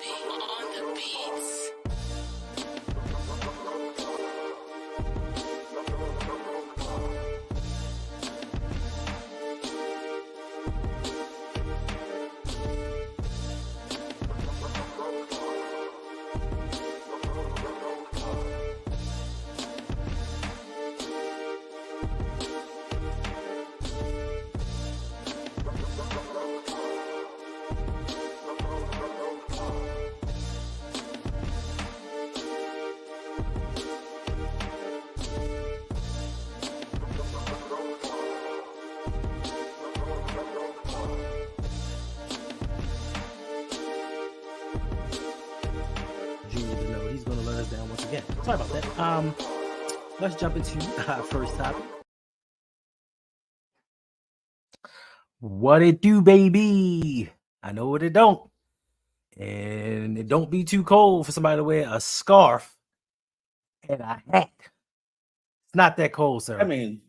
on the beats. He's going to let us down once again. Sorry about that. Let's jump into our first topic. What it do, baby? I know what it don't. And it don't be too cold for somebody to wear a scarf and a hat. It's not that cold, sir. I mean,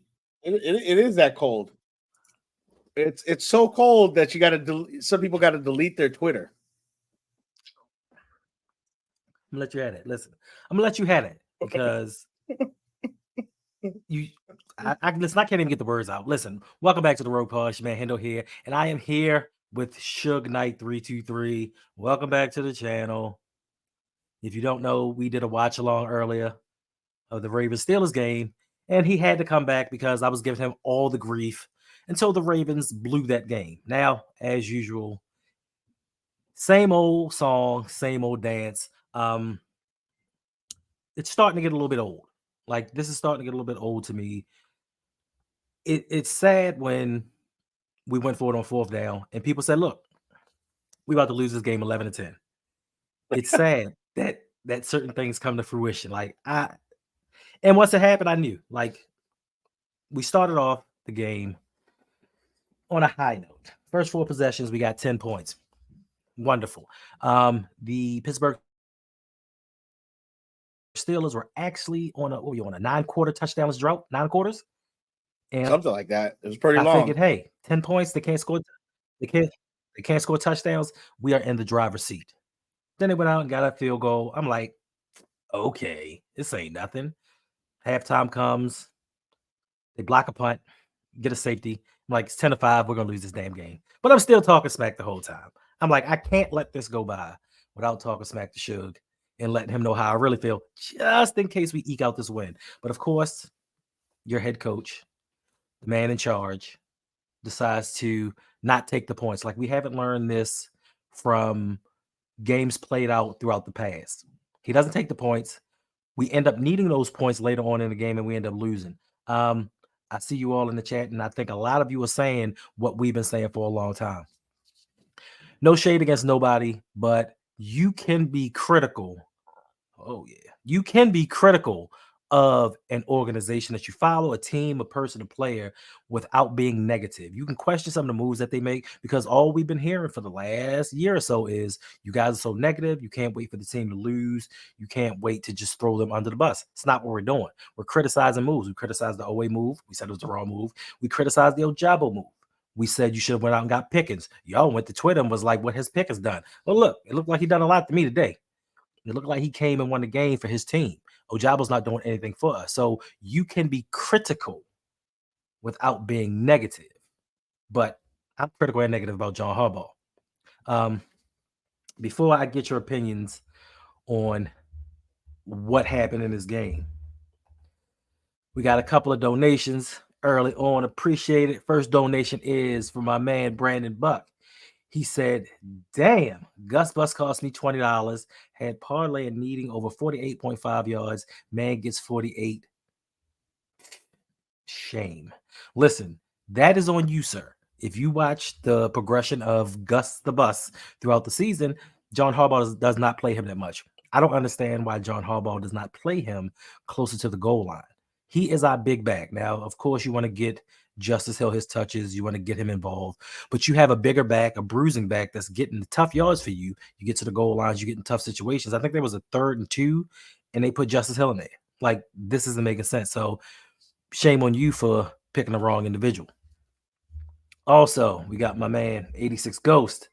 it is that cold. It's so cold that you got to some people got to delete their Twitter. I'm gonna let you have it. Listen, I'm gonna let you have it because listen. I can't even get the words out. Listen, welcome back to the Road Pod. Man, Hendo here, and I am here with Suge Knight 323. Welcome back to the channel. If you don't know, we did a watch along earlier of the Ravens Steelers game, and he had to come back because I was giving him all the grief until the Ravens blew that game. Now, as usual, same old song, same old dance. It's starting to get a little bit old. Like, this is starting to get a little bit old to me. It's sad when we went for it on fourth down and people said, look, we about to lose this game 11-10. It's sad that certain things come to fruition. And once it happened, I knew. Like, we started off the game on a high note. First 4 possessions, we got 10 points. Wonderful. The Pittsburgh Steelers were actually on a 9-quarter touchdowns drought, 9 quarters. And something like that. It was pretty long. I figured, hey, 10 points, they can't score touchdowns. We are in the driver's seat. Then they went out and got a field goal. I'm like, okay, this ain't nothing. Halftime comes, they block a punt, get a safety. I'm like, it's 10-5, we're gonna lose this damn game. But I'm still talking smack the whole time. I'm like, I can't let this go by without talking smack to Suge and letting him know how I really feel, just in case we eke out this win. But of course, your head coach, the man in charge, decides to not take the points. Like, we haven't learned this from games played out throughout the past. He doesn't take the points. We end up needing those points later on in the game, and we end up losing. I see you all in the chat, and I think a lot of you are saying what we've been saying for a long time. No shade against nobody, but you can be critical. Oh, yeah. You can be critical of an organization that you follow, a team, a person, a player, without being negative. You can question some of the moves that they make because all we've been hearing for the last year or so is you guys are so negative. You can't wait for the team to lose. You can't wait to just throw them under the bus. It's not what we're doing. We're criticizing moves. We criticized the Owe move. We said it was the wrong move. We criticized the Ojabo move. We said you should have went out and got Pickens. Y'all went to Twitter and was like, what has Pickens done? Well, look, it looked like he done a lot to me today. It looked like he came and won the game for his team. Ojabo's not doing anything for us. So you can be critical without being negative. But I'm critical and negative about John Harbaugh. Before I get your opinions on what happened in this game, we got a couple of donations early on. Appreciate it. First donation is from my man, Brandon Buck. He said, damn, Gus Bus cost me $20. Had parlay and needing over 48.5 yards. Man gets 48. Shame. Listen, that is on you, sir. If you watch the progression of Gus the Bus throughout the season, John Harbaugh does not play him that much. I don't understand why John Harbaugh does not play him closer to the goal line. He is our big back. Now, of course, you want to get Justice Hill his touches. You want to get him involved. But you have a bigger back, a bruising back that's getting the tough yards for you. You get to the goal lines, you get in tough situations. I think there was a 3rd and 2, and they put Justice Hill in there. Like, this isn't making sense. So, shame on you for picking the wrong individual. Also, we got my man, 86 Ghost.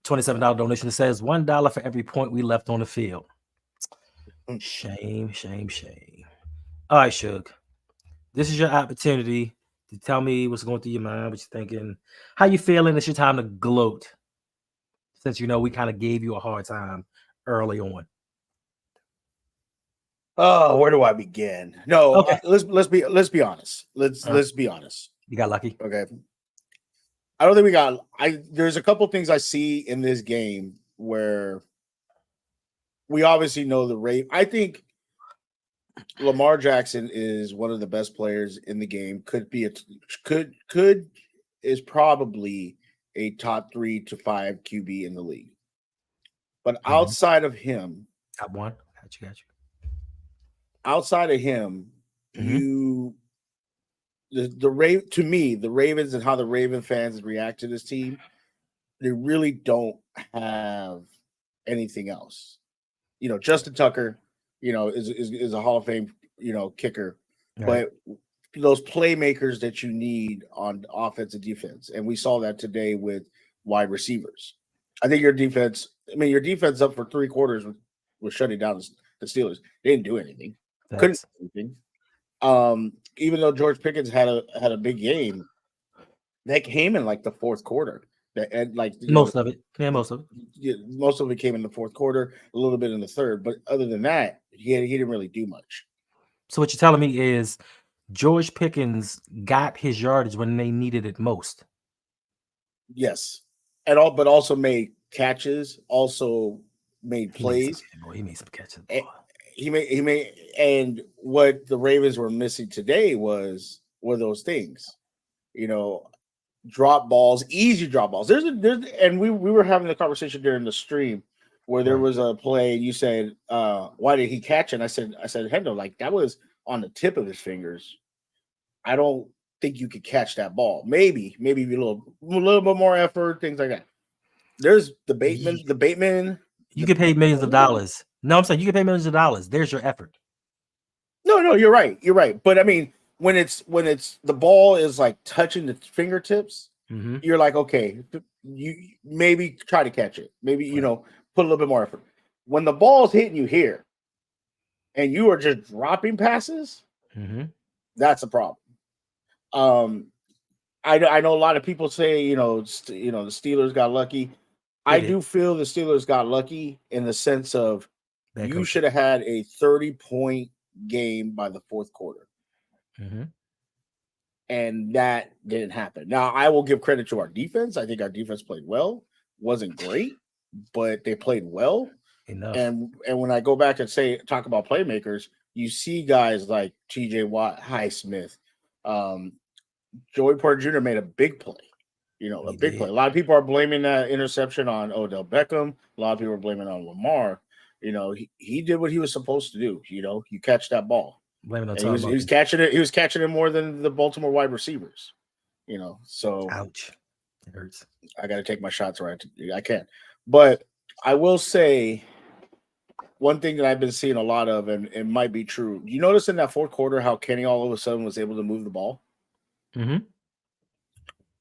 $27 donation that says $1 for every point we left on the field. Mm. Shame, shame, shame. All right, Suge. This is your opportunity to tell me what's going through your mind, what you're thinking, how you feeling. It's your time to gloat. Since we kind of gave you a hard time early on. Oh, where do I begin? No, Okay. let's be honest. Let's Uh, be honest. You got lucky. Okay. I don't think we got. There's a couple things I see in this game where we obviously know the rate. I think Lamar Jackson is one of the best players in the game. Could is probably a top 3 to 5 QB in the league. But outside of him, Top one. Got you. outside of him, Mhm. to me, the Ravens and how the Raven fans react to this team, they really don't have anything else. Justin Tucker, is a Hall of Fame, kicker, Right. but those playmakers that you need on offense and defense, and we saw that today with wide receivers. I think your defense up for 3 quarters was shutting down the Steelers. They didn't do anything. Couldn't Facts. do anything. Even though George Pickens had a big game, that came in like the fourth quarter. And Most of it. Yeah, most of it. most of it came in the fourth quarter, a little bit in the third. But other than that, he didn't really do much. So what you're telling me is George Pickens got his yardage when they needed it most. Yes, but also made catches, also made plays. He made some catches. And he made, and what the Ravens were missing today were those things, drop balls, easy drop balls. And we were having the conversation during the stream where there Right. was a play. And you said, "Why did he catch it?" And I said, Hendo, like that was on the tip of his fingers. I don't think you could catch that ball. Maybe a little bit more effort, things like that. There's the Bateman. You get paid millions of dollars. No, I'm saying you get paid millions of dollars. There's your effort. No, you're right. You're right. But I mean, when it's the ball is like touching the fingertips, you're like, okay, you maybe try to catch it. Maybe, put a little bit more effort. When the ball's hitting you here and you are just dropping passes, that's a problem. I know a lot of people say, the Steelers got lucky. I do feel the Steelers got lucky in the sense of you should have had a 30-point game by the fourth quarter. And that didn't happen. Now, I will give credit to our defense. I think our defense played well. Wasn't great, but they played well. Enough. And when I go back and talk about playmakers, you see guys like TJ Watt, Highsmith, Joey Porter Jr. made a big play. A big play. A lot of people are blaming that interception on Odell Beckham. A lot of people are blaming on Lamar. He did what he was supposed to do. You catch that ball. Blaming on he was catching it. He was catching it more than the Baltimore wide receivers. So ouch, it hurts. I got to take my shots right. I can't. But I will say one thing that I've been seeing a lot of, and it might be true. You notice in that fourth quarter how Kenny all of a sudden was able to move the ball?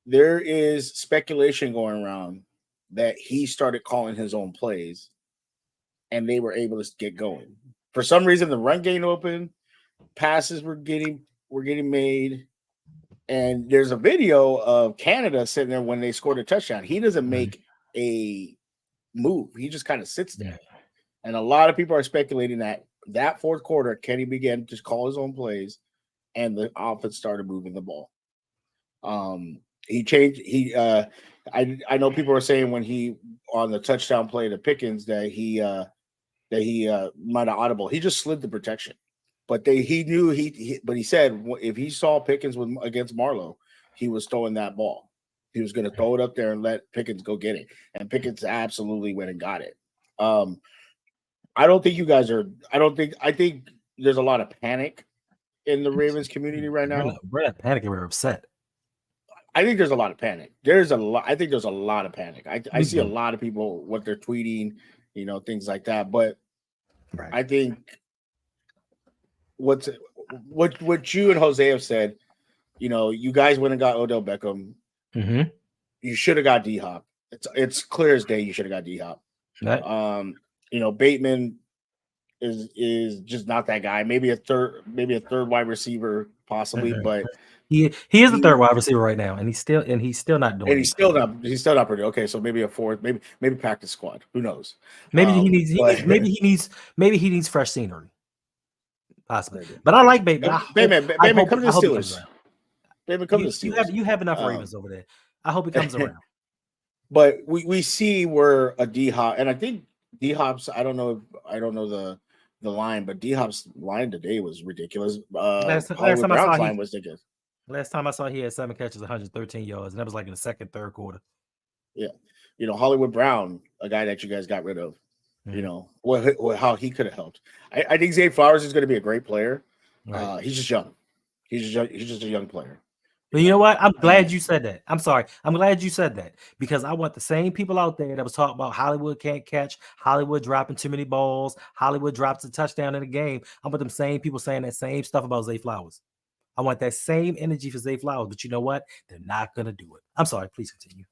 There is speculation going around that he started calling his own plays and they were able to get going. For some reason, the run game open, passes were getting made. And there's a video of Canada sitting there when they scored a touchdown. He doesn't make a move. He just kind of sits there. And a lot of people are speculating that fourth quarter, Kenny began to call his own plays and the offense started moving the ball. He changed. I know people are saying when he on the touchdown play to Pickens that he might have audible. He just slid the protection, but he knew but he said if he saw Pickens against Marlowe, he was throwing that ball. He was going to throw it up there and let Pickens go get it, and Pickens absolutely went and got it. I don't think you guys are. I think there's a lot of panic in the Ravens community right now. We're not panicking. We're upset. I think there's a lot of panic. I think there's a lot of panic. I see a lot of people what they're tweeting, things like that. But I think what you and Jose have said, you guys went and got Odell Beckham. You should have got D-Hop. It's clear as day. You should have got D Hop. Right? Bateman is just not that guy. Maybe a third wide receiver possibly, but He is the third he wide receiver right now, and he's still not doing and he's anything. still not pretty okay. So maybe a fourth, maybe practice squad. Who knows? Maybe maybe he needs fresh scenery, possibly. Maybe. But I like Bateman. Bateman, come to the Steelers. Bateman, come to the Steelers. You have enough Ravens over there. I hope he comes around. But we see where a D Hop, and I think D Hop's. I don't know the line, but D Hop's line today was ridiculous. Last time Brown's line was ridiculous. Last time I saw he had 7 catches, 113 yards, and that was like in the second, third quarter. Yeah, Hollywood Brown, a guy that you guys got rid of. Mm-hmm. How he could have helped. I think Zay Flowers is going to be a great player. Right. He's just young. He's just a young player. But you know what? I'm glad you said that. I'm sorry. I'm glad you said that because I want the same people out there that was talking about Hollywood can't catch, Hollywood dropping too many balls, Hollywood drops a touchdown in a game. I want them same people saying that same stuff about Zay Flowers. I want that same energy for Zay Flowers, but you know what? They're not going to do it. I'm sorry. Please continue.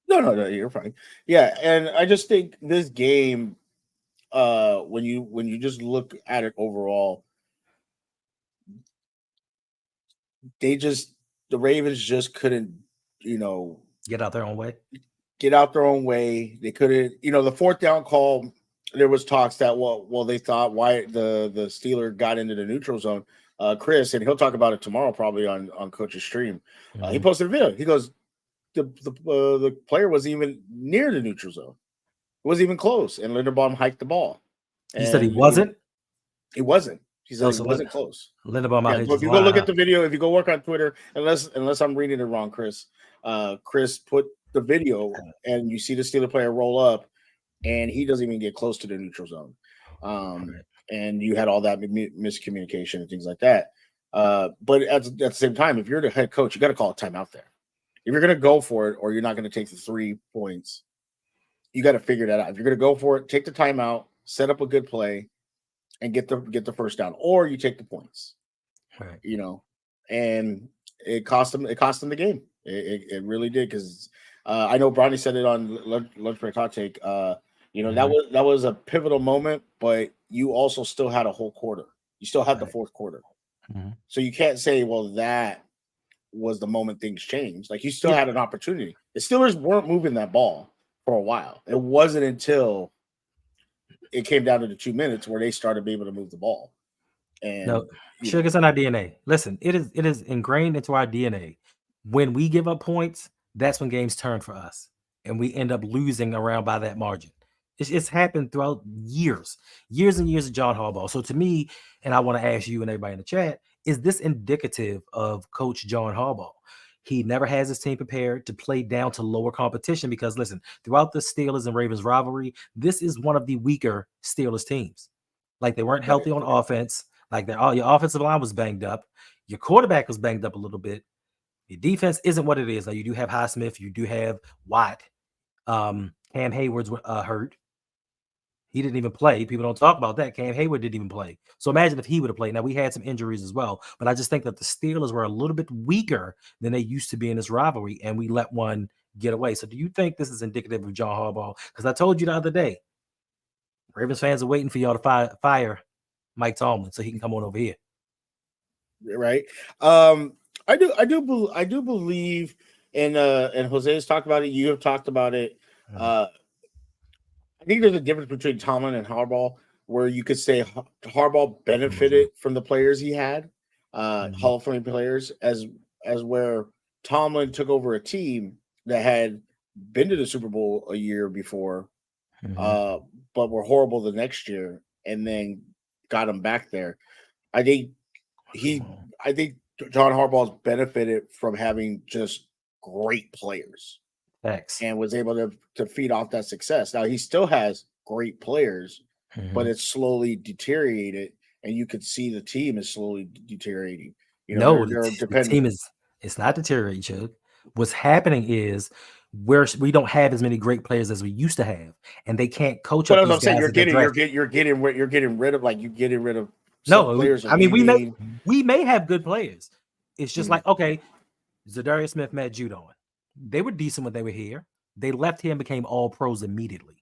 No, you're fine. Yeah, and I just think this game, when you just look at it overall, the Ravens just couldn't, get out their own way. They couldn't, the fourth down call. There was talks that they thought why the Steeler got into the neutral zone. Chris, and he'll talk about it tomorrow probably on Coach's stream. Mm-hmm. He posted a video. He goes, the player wasn't even near the neutral zone. It wasn't even close, and Linderbaum hiked the ball. He said he wasn't. He wasn't. He said he wasn't close. Linderbaum. Yeah, if you go look at the video, if you go work on Twitter, unless I'm reading it wrong, Chris put the video, and you see the Steeler player roll up, and he doesn't even get close to the neutral zone. And you had all that miscommunication and things like that. But at the same time, if you're the head coach, you got to call a timeout there. If you're going to go for it, or you're not going to take the 3 points, you got to figure that out. If you're going to go for it, take the timeout, set up a good play, and get the first down, or you take the points. Right. And it cost them the game. It really did, because I know Bronny said it on Lunch Break Hot Take. Mm-hmm. that was a pivotal moment, but you also still had a whole quarter. You still had the fourth quarter. Mm-hmm. So you can't say, well, that was the moment things changed. Like, you still had an opportunity. The Steelers weren't moving that ball for a while. It wasn't until it came down to the 2 minutes where they started being able to move the ball. And it's in our DNA. Listen, it is ingrained into our DNA. When we give up points, that's when games turn for us, and we end up losing around by that margin. It's happened throughout years and years of John Harbaugh. So to me, and I want to ask you and everybody in the chat, is this indicative of Coach John Harbaugh? He never has his team prepared to play down to lower competition, because listen, throughout the Steelers and Ravens rivalry, this is one of the weaker Steelers teams. Like, they weren't healthy on offense. Like, your offensive line was banged up. Your quarterback was banged up a little bit. Your defense isn't what it is. Now, you do have Highsmith. You do have Watt. Cam Hayward's hurt. He didn't even play. People don't talk about that. Cam Hayward didn't even play. So imagine if he would have played. Now, we had some injuries as well, but I just think that the Steelers were a little bit weaker than they used to be in this rivalry, and we let one get away. So do you think this is indicative of John Harbaugh? Because I told you the other day, Ravens fans are waiting for y'all to fire Mike Tomlin so he can come on over here. Right. I do believe, and Jose has talked about it. You have talked about it. I think there's a difference between Tomlin and Harbaugh, where you could say Harbaugh benefited from the players he had, Hall of Fame players, as where Tomlin took over a team that had been to the Super Bowl a year before, but were horrible the next year, and then got him back there. I think John Harbaugh's benefited from having just great players. Thanks. And was able to feed off that success. Now, he still has great players, but it's slowly deteriorated, and you could see the team is slowly deteriorating. The team it's not deteriorating, Chuck. What's happening is we don't have as many great players as we used to have, and they can't coach up. But as I'm saying, you're getting rid of players. I mean, we may have good players. It's just like, okay, Zadarius Smith, Matt Judon. They were decent when they were here, They left here and became all pros immediately.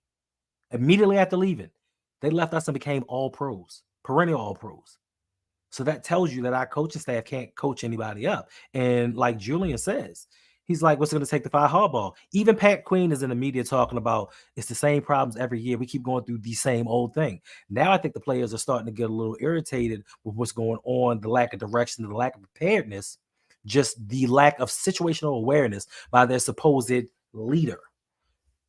Immediately after leaving, they left us and became all pros, perennial all pros. So that tells you that our coaching staff can't coach anybody up. And like Julian says, he's like, what's it going to take to fire hardball? Even Pat Queen is in the media talking about it's the same problems every year. We keep going through the same old thing. Now I think the players are starting to get a little irritated with what's going on, the lack of direction, the lack of preparedness, just the lack of situational awareness by their supposed leader.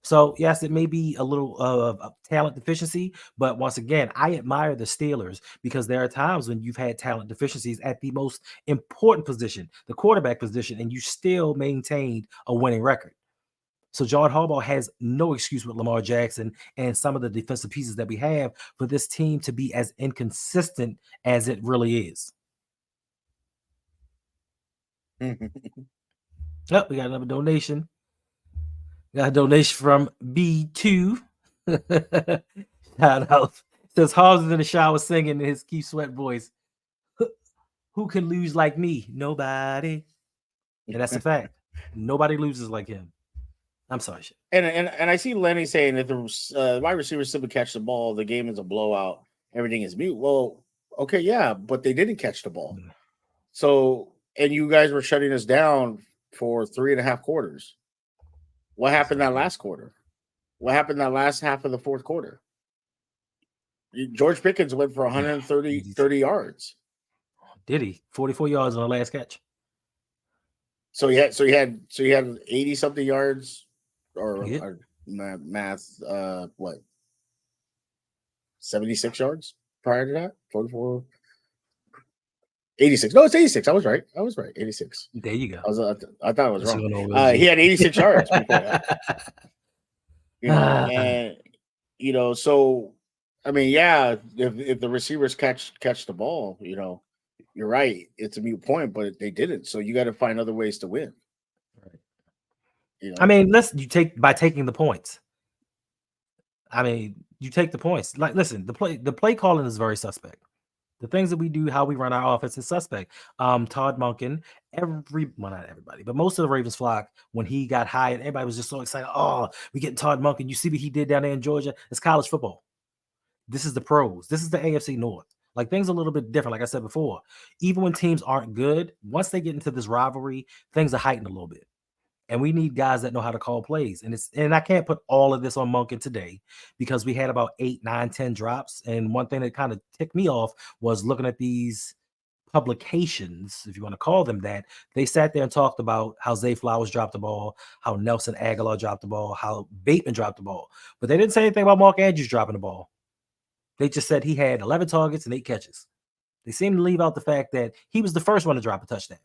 So yes, it may be a little of talent deficiency, but once again, I admire the Steelers because there are times when you've had talent deficiencies at the most important position, the quarterback position, and you still maintained a winning record. So John Harbaugh has no excuse with Lamar Jackson and some of the defensive pieces that we have for this team to be as inconsistent as it really is. Oh, we got another donation. Got a donation from B2. Shout out. Says Halls is in the shower singing in his Keith Sweat voice. Who can lose like me? Nobody. And that's a fact. Nobody loses like him. I'm sorry. Shit. And I see Lenny saying that the wide receivers simply catch the ball, the game is a blowout, everything is mute. Well, okay, yeah, but they didn't catch the ball. So, and you guys were shutting us down for 3.5 quarters. What happened that last quarter? What happened that last half of the fourth quarter? George Pickens went for 130 yards. Did he? 44 yards on the last catch. So he had 80 something yards or math what? 76 yards prior to that? 44 86. No, it's 86. I was right. 86. There you go. I thought I was wrong. He had 86 yards before that. And so I mean, yeah, if the receivers catch the ball, you're right. It's a moot point, but they didn't. So you got to find other ways to win. Right. I mean, by taking the points. I mean, you take the points. Like, listen, the play calling is very suspect. The things that we do, how we run our offense is suspect. Todd Monken, not everybody, but most of the Ravens flock, when he got hired, everybody was just so excited. Oh, we getting Todd Monken. You see what he did down there in Georgia? It's college football. This is the pros. This is the AFC North. Like, things are a little bit different. Like I said before, even when teams aren't good, once they get into this rivalry, things are heightened a little bit. And we need guys that know how to call plays. And I can't put all of this on Monken today because we had about 8, 9, 10 drops. And one thing that kind of ticked me off was looking at these publications, if you want to call them that. They sat there and talked about how Zay Flowers dropped the ball, how Nelson Aguilar dropped the ball, how Bateman dropped the ball. But they didn't say anything about Mark Andrews dropping the ball. They just said he had 11 targets and 8 catches. They seem to leave out the fact that he was the first one to drop a touchdown.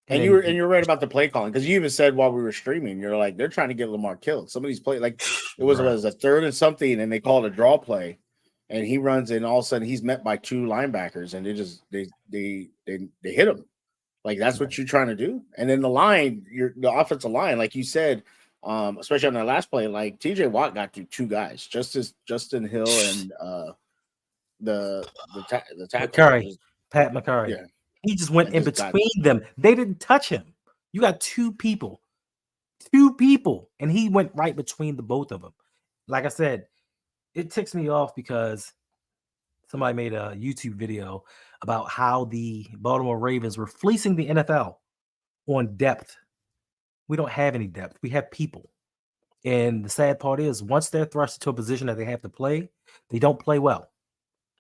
And you're right about the play calling, because you even said while we were streaming, you're like, they're trying to get Lamar killed. Some of these plays, like it was a third and something, and they called a draw play, and he runs, and all of a sudden he's met by 2 linebackers, and they hit him. Like, that's what you're trying to do. And then the offensive line, like you said, especially on that last play, like TJ Watt got to 2 guys, Justin Hill and the tackle, Pat McCurry. Yeah. He just went in between them. They didn't touch him. You got 2 people, and he went right between the both of them. Like I said, it ticks me off because somebody made a YouTube video about how the Baltimore Ravens were fleecing the NFL on depth. We don't have any depth. We have people. And the sad part is, once they're thrust into a position that they have to play, they don't play well.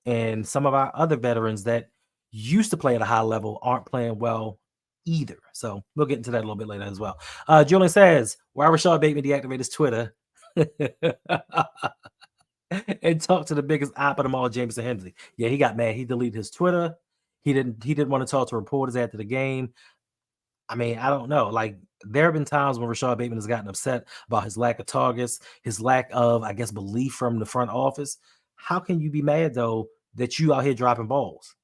And some of our other veterans that used to play at a high level aren't playing well either. So we'll get into that a little bit later as well. Julian says, why Rashad Bateman deactivated his Twitter and talked to the biggest op of them all, Jameson Hensley. Yeah, he got mad. He deleted his Twitter. He didn't want to talk to reporters after the game. I mean, I don't know. Like, there have been times when Rashad Bateman has gotten upset about his lack of targets, his lack of, I guess, belief from the front office. How can you be mad, though, that you out here dropping balls?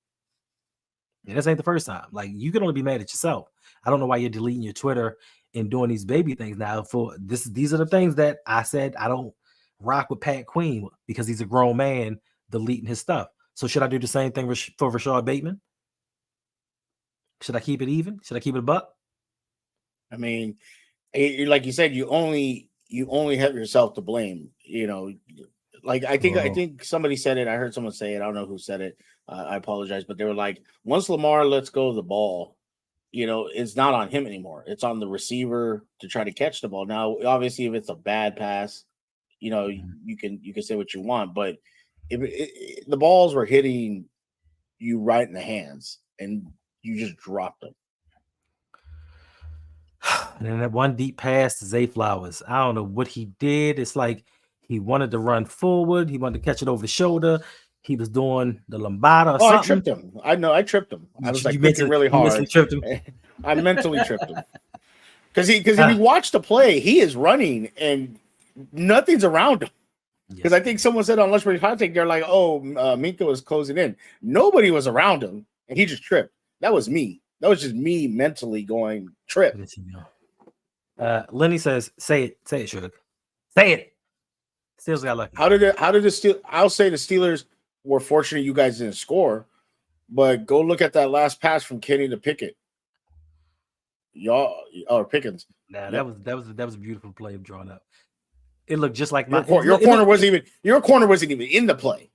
And this ain't the first time. Like, you can only be mad at yourself. I don't know why you're deleting your Twitter and doing these baby things now. These are the things that I said I don't rock with Pat Queen, because he's a grown man deleting his stuff. So should I do the same thing for Rashad Bateman? Should I keep it even? Should I keep it a buck? I mean, like you said, you only have yourself to blame. Like I think somebody said it. I heard someone say it. I don't know who said it. I apologize, but they were like, once Lamar lets go of the ball, it's not on him anymore. It's on the receiver to try to catch the ball. Now, obviously, if it's a bad pass, you can say what you want, but if the balls were hitting you right in the hands and you just dropped them. And then that one deep pass to Zay Flowers. I don't know what he did. It's like he wanted to run forward. He wanted to catch it over the shoulder. He was doing the lambada or Oh, I something. tripped him. I know I tripped him. I was like You thinking really you mentally hard. tripped him. I mentally tripped him. Because if you watch the play, he is running and nothing's around him. Because I think someone said on Lunch Break Hot Take, they're like, "Oh, Minka was closing in. Nobody was around him, and he just tripped." That was me. That was just me mentally going trip. Lenny says, "Say it, Suge. Say it." Steelers got lucky. How did the Steelers? I'll say the Steelers were fortunate you guys didn't score, but go look at that last pass from Kenny to Pickett. Y'all or Pickens. Nah, that was a beautiful play drawn up. It looked just like your corner wasn't even in the play,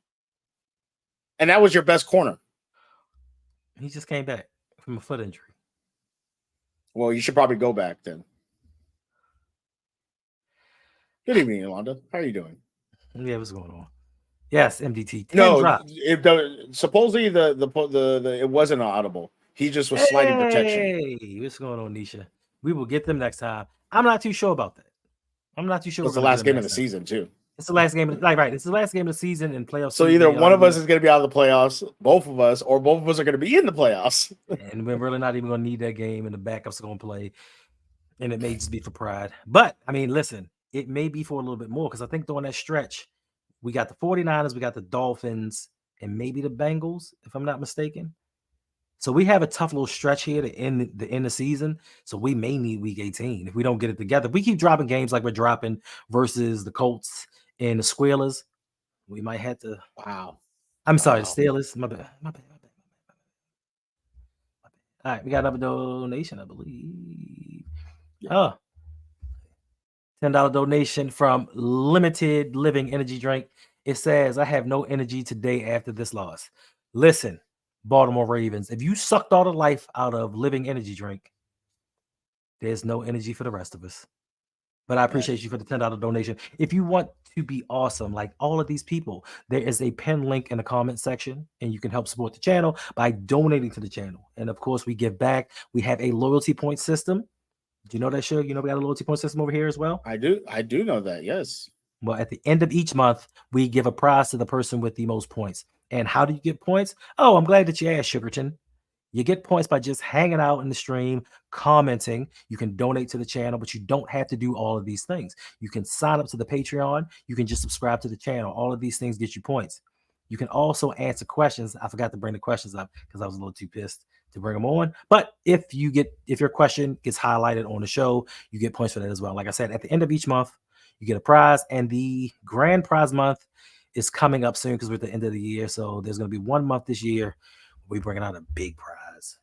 and that was your best corner. He just came back from a foot injury. Well, you should probably go back then. Good evening, Yolanda. How are you doing? Yeah, what's going on? Yes, MDT. No, supposedly the it wasn't audible. He just was sliding protection. Hey, what's going on, Nisha? We will get them next time. I'm not too sure about that. I'm not too sure. It's the last game of the season, too. It's the last game. Right. It's the last game of the season and playoffs. So either one of us is going to be out of the playoffs, both of us, or both of us are going to be in the playoffs. And we're really not even going to need that game, and the backups are going to play. And it may just be for pride. But, I mean, listen, it may be for a little bit more because I think during that stretch, we got the 49ers, we got the Dolphins, and maybe the Bengals, if I'm not mistaken. So we have a tough little stretch here to end the season. So we may need week 18 if we don't get it together. If we keep dropping games like we're dropping versus the Colts and the Squealers, we might have to. Wow. I'm sorry, the Steelers. My bad. All right, we got another donation, I believe. Oh, $10 donation from Limited Living Energy Drink. It says, I have no energy today after this loss. Listen, Baltimore Ravens, if you sucked all the life out of Living Energy Drink, there's no energy for the rest of us. But I appreciate you for the $10 donation. If you want to be awesome, like all of these people, there is a pin link in the comment section, and you can help support the channel by donating to the channel. And of course, we give back. We have a loyalty point system. Do you know that, Suge? You know we got a loyalty point system over here as well? I do know that, yes. Well, at the end of each month, we give a prize to the person with the most points. And how do you get points? Oh, I'm glad that you asked, Sugarton. You get points by just hanging out in the stream, commenting. You can donate to the channel, but you don't have to do all of these things. You can sign up to the Patreon. You can just subscribe to the channel. All of these things get you points. You can also answer questions. I forgot to bring the questions up because I was a little too pissed to bring them on. But if your question gets highlighted on the show, you get points for that as well. Like I said, at the end of each month, you get a prize, and the grand prize month is coming up soon because we're at the end of the year. So there's going to be 1 month this year. We're bringing out a big prize,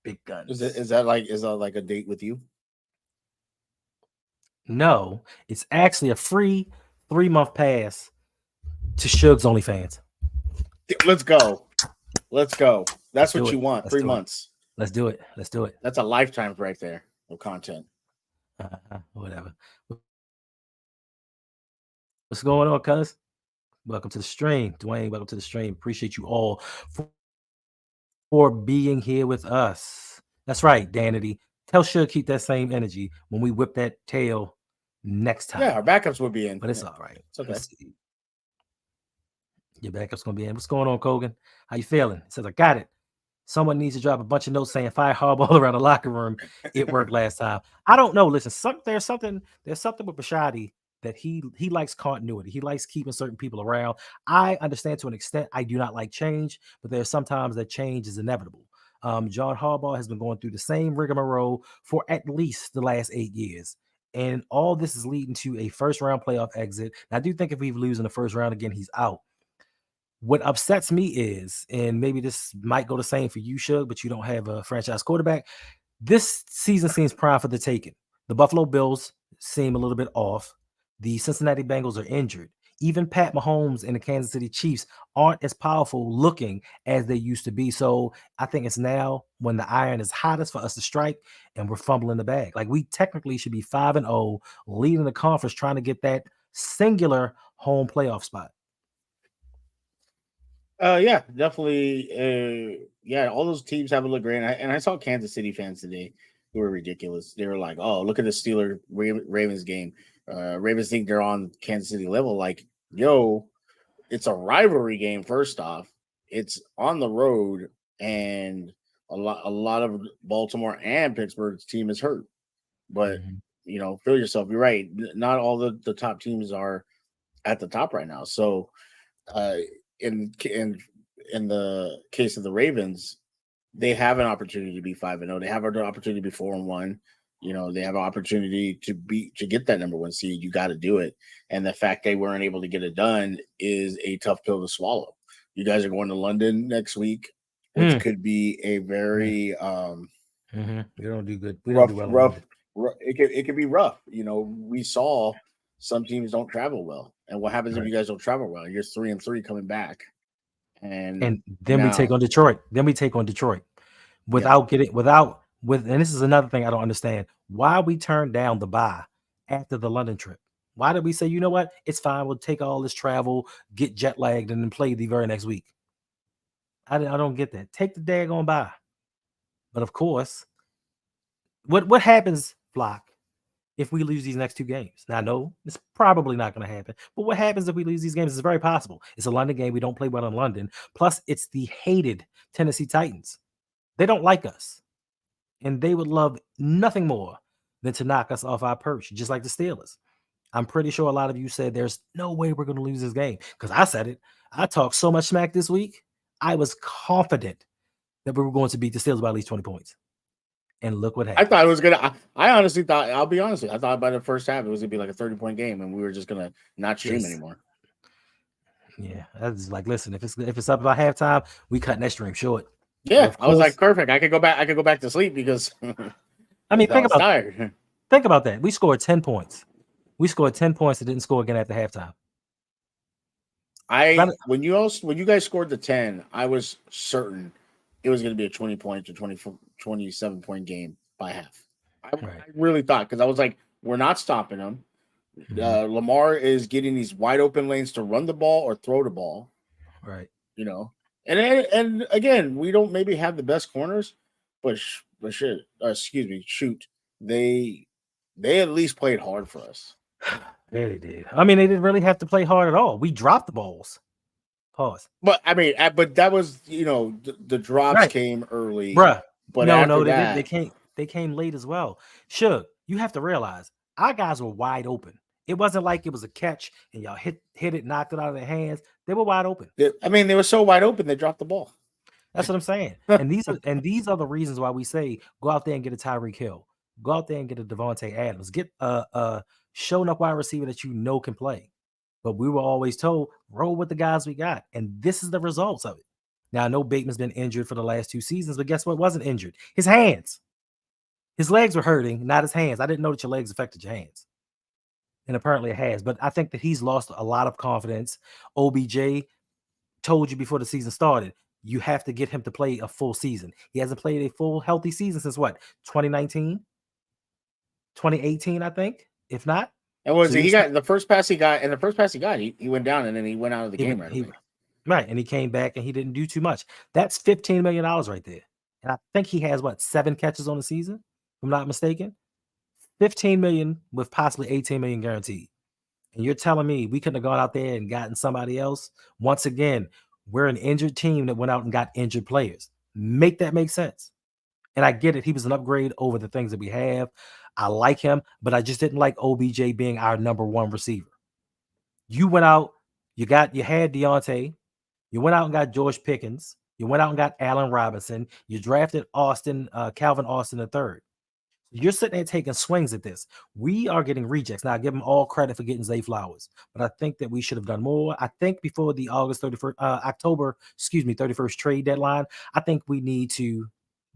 big guns. Is that like a date with you? No, it's actually a free 3-month pass to Suge's OnlyFans. Let's go. That's what you want. 3 months. Let's do it. That's a lifetime right there of content. Whatever. What's going on, cuz? Welcome to the stream. Dwayne, welcome to the stream. Appreciate you all for being here with us. That's right, Danity. Tell Suge keep that same energy when we whip that tail next time. Yeah, our backups will be in. But it's all right. It's okay. Your backup's going to be in. What's going on, Kogan? How you feeling? It says, I got it. Someone needs to drop a bunch of notes saying fire Harbaugh around the locker room. It worked last time. I don't know. Listen, there's something with Bashadi that he likes continuity. He likes keeping certain people around. I understand to an extent. I do not like change, but there's sometimes that change is inevitable. John Harbaugh has been going through the same rigmarole for at least the last 8 years. And all this is leading to a first-round playoff exit. And I do think if we lose in the first round again, he's out. What upsets me is, and maybe this might go the same for you, Suge, but you don't have a franchise quarterback. This season seems prime for the taking. The Buffalo Bills seem a little bit off. The Cincinnati Bengals are injured. Even Pat Mahomes and the Kansas City Chiefs aren't as powerful looking as they used to be. So I think it's now when the iron is hottest for us to strike, and we're fumbling the bag. Like, we technically should be 5-0, leading the conference, trying to get that singular home playoff spot. Yeah, definitely. Yeah, all those teams haven't looked great. And I saw Kansas City fans today who were ridiculous. They were like, "Oh, look at the Steelers Ravens game. Ravens think they're on Kansas City level." Like, yo, it's a rivalry game. First off, it's on the road, and a lot of Baltimore and Pittsburgh's team is hurt. But Mhm. feel yourself. You're right. Not all the top teams are at the top right now. So uh, in the case of the Ravens, they have an opportunity to be 5-0. They have an opportunity to be 4-1. They have an opportunity to get that number one seed. You got to do it. And the fact they weren't able to get it done is a tough pill to swallow. You guys are going to London next week, which Mm. could be a very We don't do good. We don't do rough, well in rough, London. it could be rough. We saw some teams don't travel well. And what happens if Right. you guys don't travel well? You're 3-3 coming back. And And then we take now, on Detroit. yeah, And this is another thing I don't understand. Why we turned down the bye after the London trip? Why did we say, you know what? It's fine. We'll take all this travel, get jet lagged, and then play the very next week. I don't get that. Take the daggone bye. But of course, what happens, Flock, if we lose these next two games? Now, no, it's probably not going to happen. But what happens if we lose these games? It's very possible. It's a London game. We don't play well in London. Plus, it's the hated Tennessee Titans. They don't like us, and they would love nothing more than to knock us off our perch, just like the Steelers. I'm pretty sure a lot of you said there's no way we're going to lose this game, because I said it. I talked so much smack this week. I was confident that we were going to beat the Steelers by at least 20 points. And look what I happened. thought it was gonna. I honestly thought. I'll be honest with you. I thought by the first half it was gonna be like a 30-point game, and we were just gonna not stream Yes. anymore. Yeah. That's like, listen, if it's up by halftime, we cutting that stream short. But Yeah, of I was like, course, perfect. I could go back. I could go back to sleep because I mean, I was tired. think about that. We scored 10 points. We scored 10 points and didn't score again after halftime. When you guys scored the 10, I was certain it was going to be a 20-point to 27-point game by half. I Right. really thought, because I was like, we're not stopping them. Mhm. Lamar is getting these wide open lanes to run the ball or throw the ball. Right. And again, we don't maybe have the best corners, but shoot, they at least played hard for us. Yeah, they did. I mean, they didn't really have to play hard at all. We dropped the balls. Pause. But I mean, but that was the drops Right. came early, Bruh. but No, after they didn't. that, They came late as well. Sure, you have to realize our guys were wide open. It wasn't like it was a catch and y'all hit it, knocked it out of their hands. They were wide open. they were so wide open they dropped the ball. That's what I'm saying. And these are the reasons why we say go out there and get a Tyreek Hill. Go out there and get a Devontae Adams. Get a showing up wide receiver that you know can play. But we were always told, roll with the guys we got. And this is the results of it. Now, I know Bateman's been injured for the last 2 seasons, but guess what wasn't injured? His hands. His legs were hurting, not his hands. I didn't know that your legs affected your hands. And apparently it has. But I think that he's lost a lot of confidence. OBJ told you before the season started, you have to get him to play a full season. He hasn't played a full healthy season since what? 2019? 2018, I think, if not. And was So he got the first pass he got, and the first pass he got, he went down and then he went out of the game right away. Right, and he came back and he didn't do too much. That's $15 million right there. And I think he has 7 catches on the season, if I'm not mistaken. 15 million with possibly 18 million guaranteed. And you're telling me we couldn't have gone out there and gotten somebody else? Once again, we're an injured team that went out and got injured players. Make that make sense. And I get it. He was an upgrade over the things that we have. I like him, but I just didn't like OBJ being our number one receiver. You went out, you had Deontay, you went out and got George Pickens, you went out and got Allen Robinson, you drafted Calvin Austin III. You're sitting there taking swings at this. We are getting rejects. Now, I give them all credit for getting Zay Flowers, but I think that we should have done more. I think before the October 31st trade deadline, I think we need to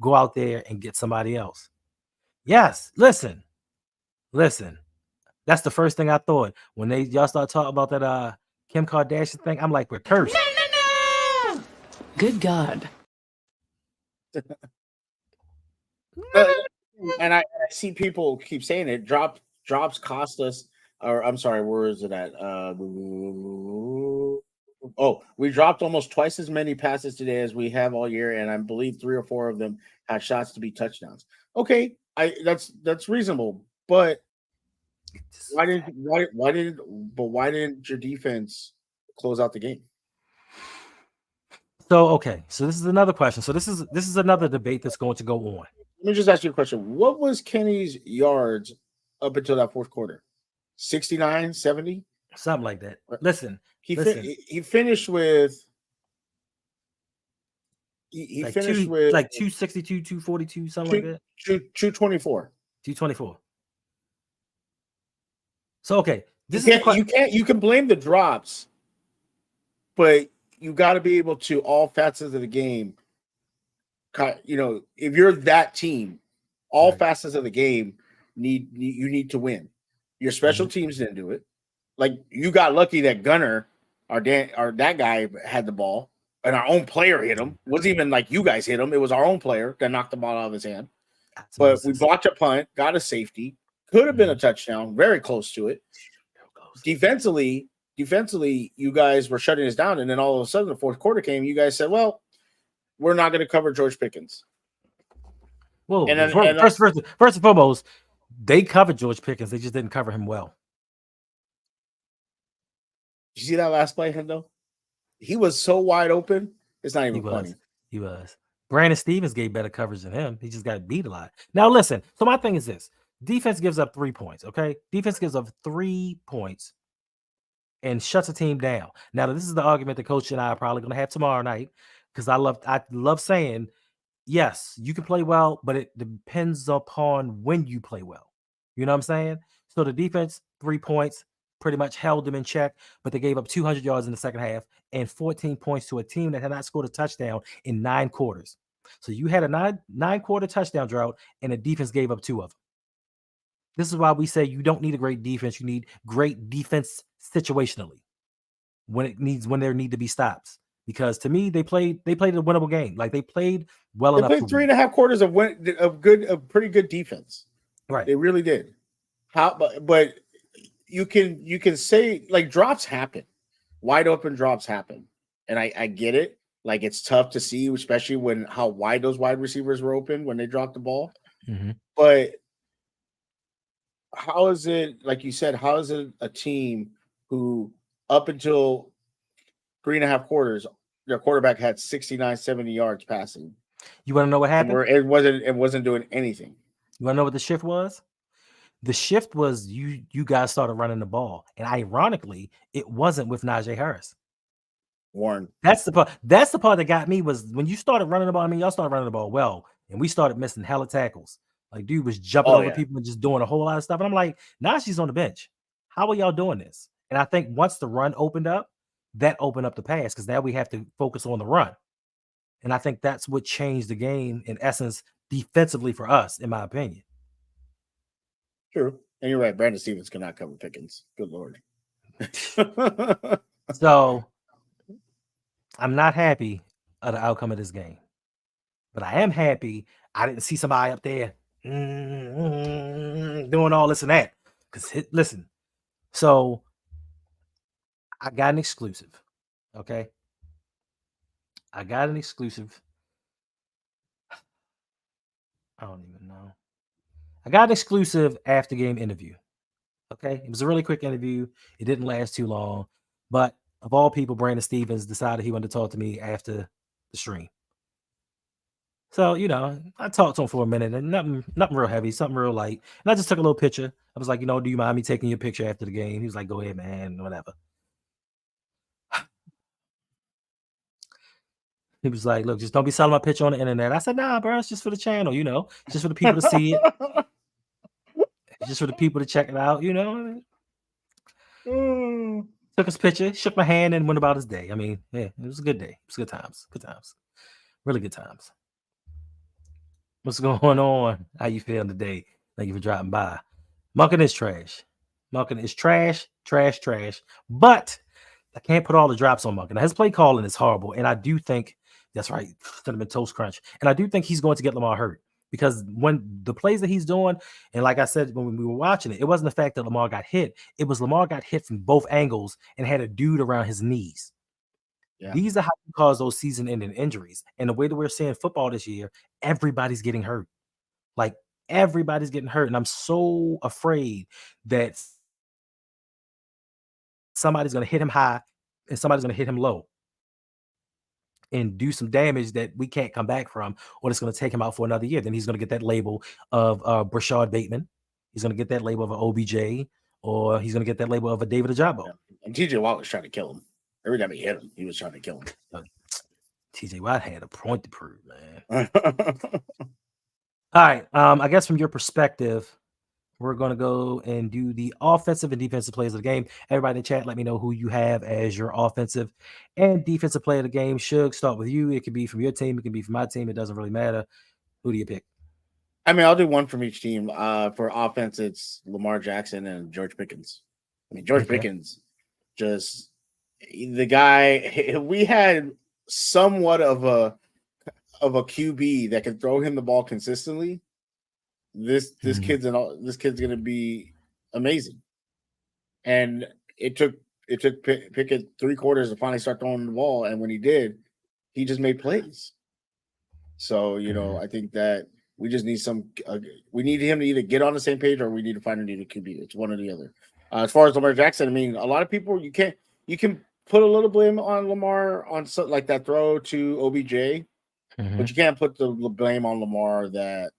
go out there and get somebody else. Yes, listen. That's the first thing I thought when y'all start talking about that Kim Kardashian thing. I'm like, we're cursed. No! Good God. And I see people keep saying it. Drops cost us, or I'm sorry, where is it at? We dropped almost twice as many passes today as we have all year, and I believe 3 or 4 of them had shots to be touchdowns. Okay, that's reasonable, but why didn't your defense close out the game? So okay, so this is another question. So this is another debate that's going to go on. Let me just ask you a question. What was Kenny's yards up until that fourth quarter? 69, 70? Something like that. Listen, He listen. he finished with he Like finished with 262, 242, something like that. 224. 224. So okay, this is the question. You can blame the drops, but you got to be able to all facets of the game. You know, if you're that team, all Right. facets of the game need to win. Your special teams didn't do it. Like you got lucky that Gunner or that guy had the ball and our own player hit him. It wasn't even like you guys hit him. It was our own player that knocked the ball out of his hand. But we blocked a punt, got a safety, could have been a touchdown, very close to it. Defensively, you guys were shutting us down, and then all of a sudden the fourth quarter came. You guys said, "Well, we're not going to cover George Pickens." Well, first and foremost, they covered George Pickens. They just didn't cover him well. Did you see that last play, Hendo? He was so wide open. It's not even funny. He was. Brandon Stevens gave better coverage than him. He just got beat a lot. Now, listen. So my thing is this. Defense gives up 3 points, okay? Defense gives up 3 points and shuts a team down. Now, this is the argument the coach and I are probably going to have tomorrow night because I love saying, yes, you can play well, but it depends upon when you play well. You know what I'm saying? So the defense, 3 points, pretty much held them in check, but they gave up 200 yards in the second half and 14 points to a team that had not scored a touchdown in 9 quarters. So you had a nine quarter touchdown drought, and the defense gave up 2 of them. This is why we say you don't need a great defense. You need great defense situationally when there need to be stops. Because to me, they played a winnable game. Like they played well enough. They played 3.5 quarters of pretty good defense. Right. They really did. But you can say like drops happen, wide open drops happen, and I get it. Like it's tough to see, especially when how wide those wide receivers were open when they dropped the ball. Mm-hmm. But how is it, like you said, how is it a team who up until 3.5 quarters, their quarterback had 69, 70 yards passing? You want to know what happened? It wasn't doing anything. You want to know what the shift was? The shift was you guys started running the ball, and ironically, it wasn't with Najee Harris. Warren. That's the part that got me was when you started running the ball. I mean, y'all started running the ball well, and we started missing hella tackles. Like, dude was jumping over people and just doing a whole lot of stuff. And I'm like, Najee's on the bench. How are y'all doing this? And I think once the run opened up, that opened up the pass because now we have to focus on the run. And I think that's what changed the game in essence defensively for us, in my opinion. True. And you're right. Brandon Stevens cannot cover Pickens. Good Lord. So I'm not happy of the outcome of this game. But I am happy I didn't see somebody up there doing all this and that. Because listen, so I got an exclusive. Okay. I got an exclusive. I don't even know. I got an exclusive after game interview. Okay. It was a really quick interview. It didn't last too long. But of all people, Brandon Stevens decided he wanted to talk to me after the stream. So, you know, I talked to him for a minute and nothing real heavy, something real light. And I just took a little picture. I was like, you know, do you mind me taking your picture after the game? He was like, go ahead, man, whatever. He was like, look, just don't be selling my picture on the internet. I said, nah, bro, it's just for the channel, you know, just for the people to see it. Just for the people to check it out, you know. Took his picture, shook my hand, and went about his day. I mean, yeah, it was a good day. It was good times. Good times. Really good times. What's going on? How you feeling today? Thank you for dropping by. Monken is trash. Monken is trash, trash, trash. But I can't put all the drops on Monken. Now, his play calling is horrible, and I do think that's right. Cinnamon Toast Crunch, and I do think he's going to get Lamar hurt because when the plays that he's doing, and like I said when we were watching it, it wasn't the fact that Lamar got hit. It was Lamar got hit from both angles and had a dude around his knees. Yeah. These are how you cause those season-ending injuries. And the way that we're seeing football this year, everybody's getting hurt. Like everybody's getting hurt, and I'm so afraid that somebody's going to hit him high and somebody's going to hit him low and do some damage that we can't come back from, or it's going to take him out for another year. Then he's going to get that label of Brashad Bateman. He's going to get that label of an OBJ, or he's going to get that label of a David Ajabo. Yeah. And TJ Watt was trying to kill him. Every time he hit him, he was trying to kill him. TJ Watt had a point to prove, man. All right. I guess from your perspective, we're going to go and do the offensive and defensive plays of the game. Everybody in the chat, let me know who you have as your offensive and defensive play of the game. Should start with you. It could be from your team. It can be from my team. It doesn't really matter. Who do you pick? I mean, I'll do one from each team. For offense, it's Lamar Jackson and George Pickens. I mean, George Pickens, just the guy. We had somewhat of a QB that can throw him the ball consistently. This kid's gonna be amazing. And it took Pickett 3 quarters to finally start throwing the ball, and when he did, he just made plays. So I think that we just need we need him to either get on the same page or we need to find a new QB. It's one or the other. As far as Lamar Jackson, I mean, a lot of people you can put a little blame on Lamar on something like that throw to OBJ, but you can't put the blame on Lamar that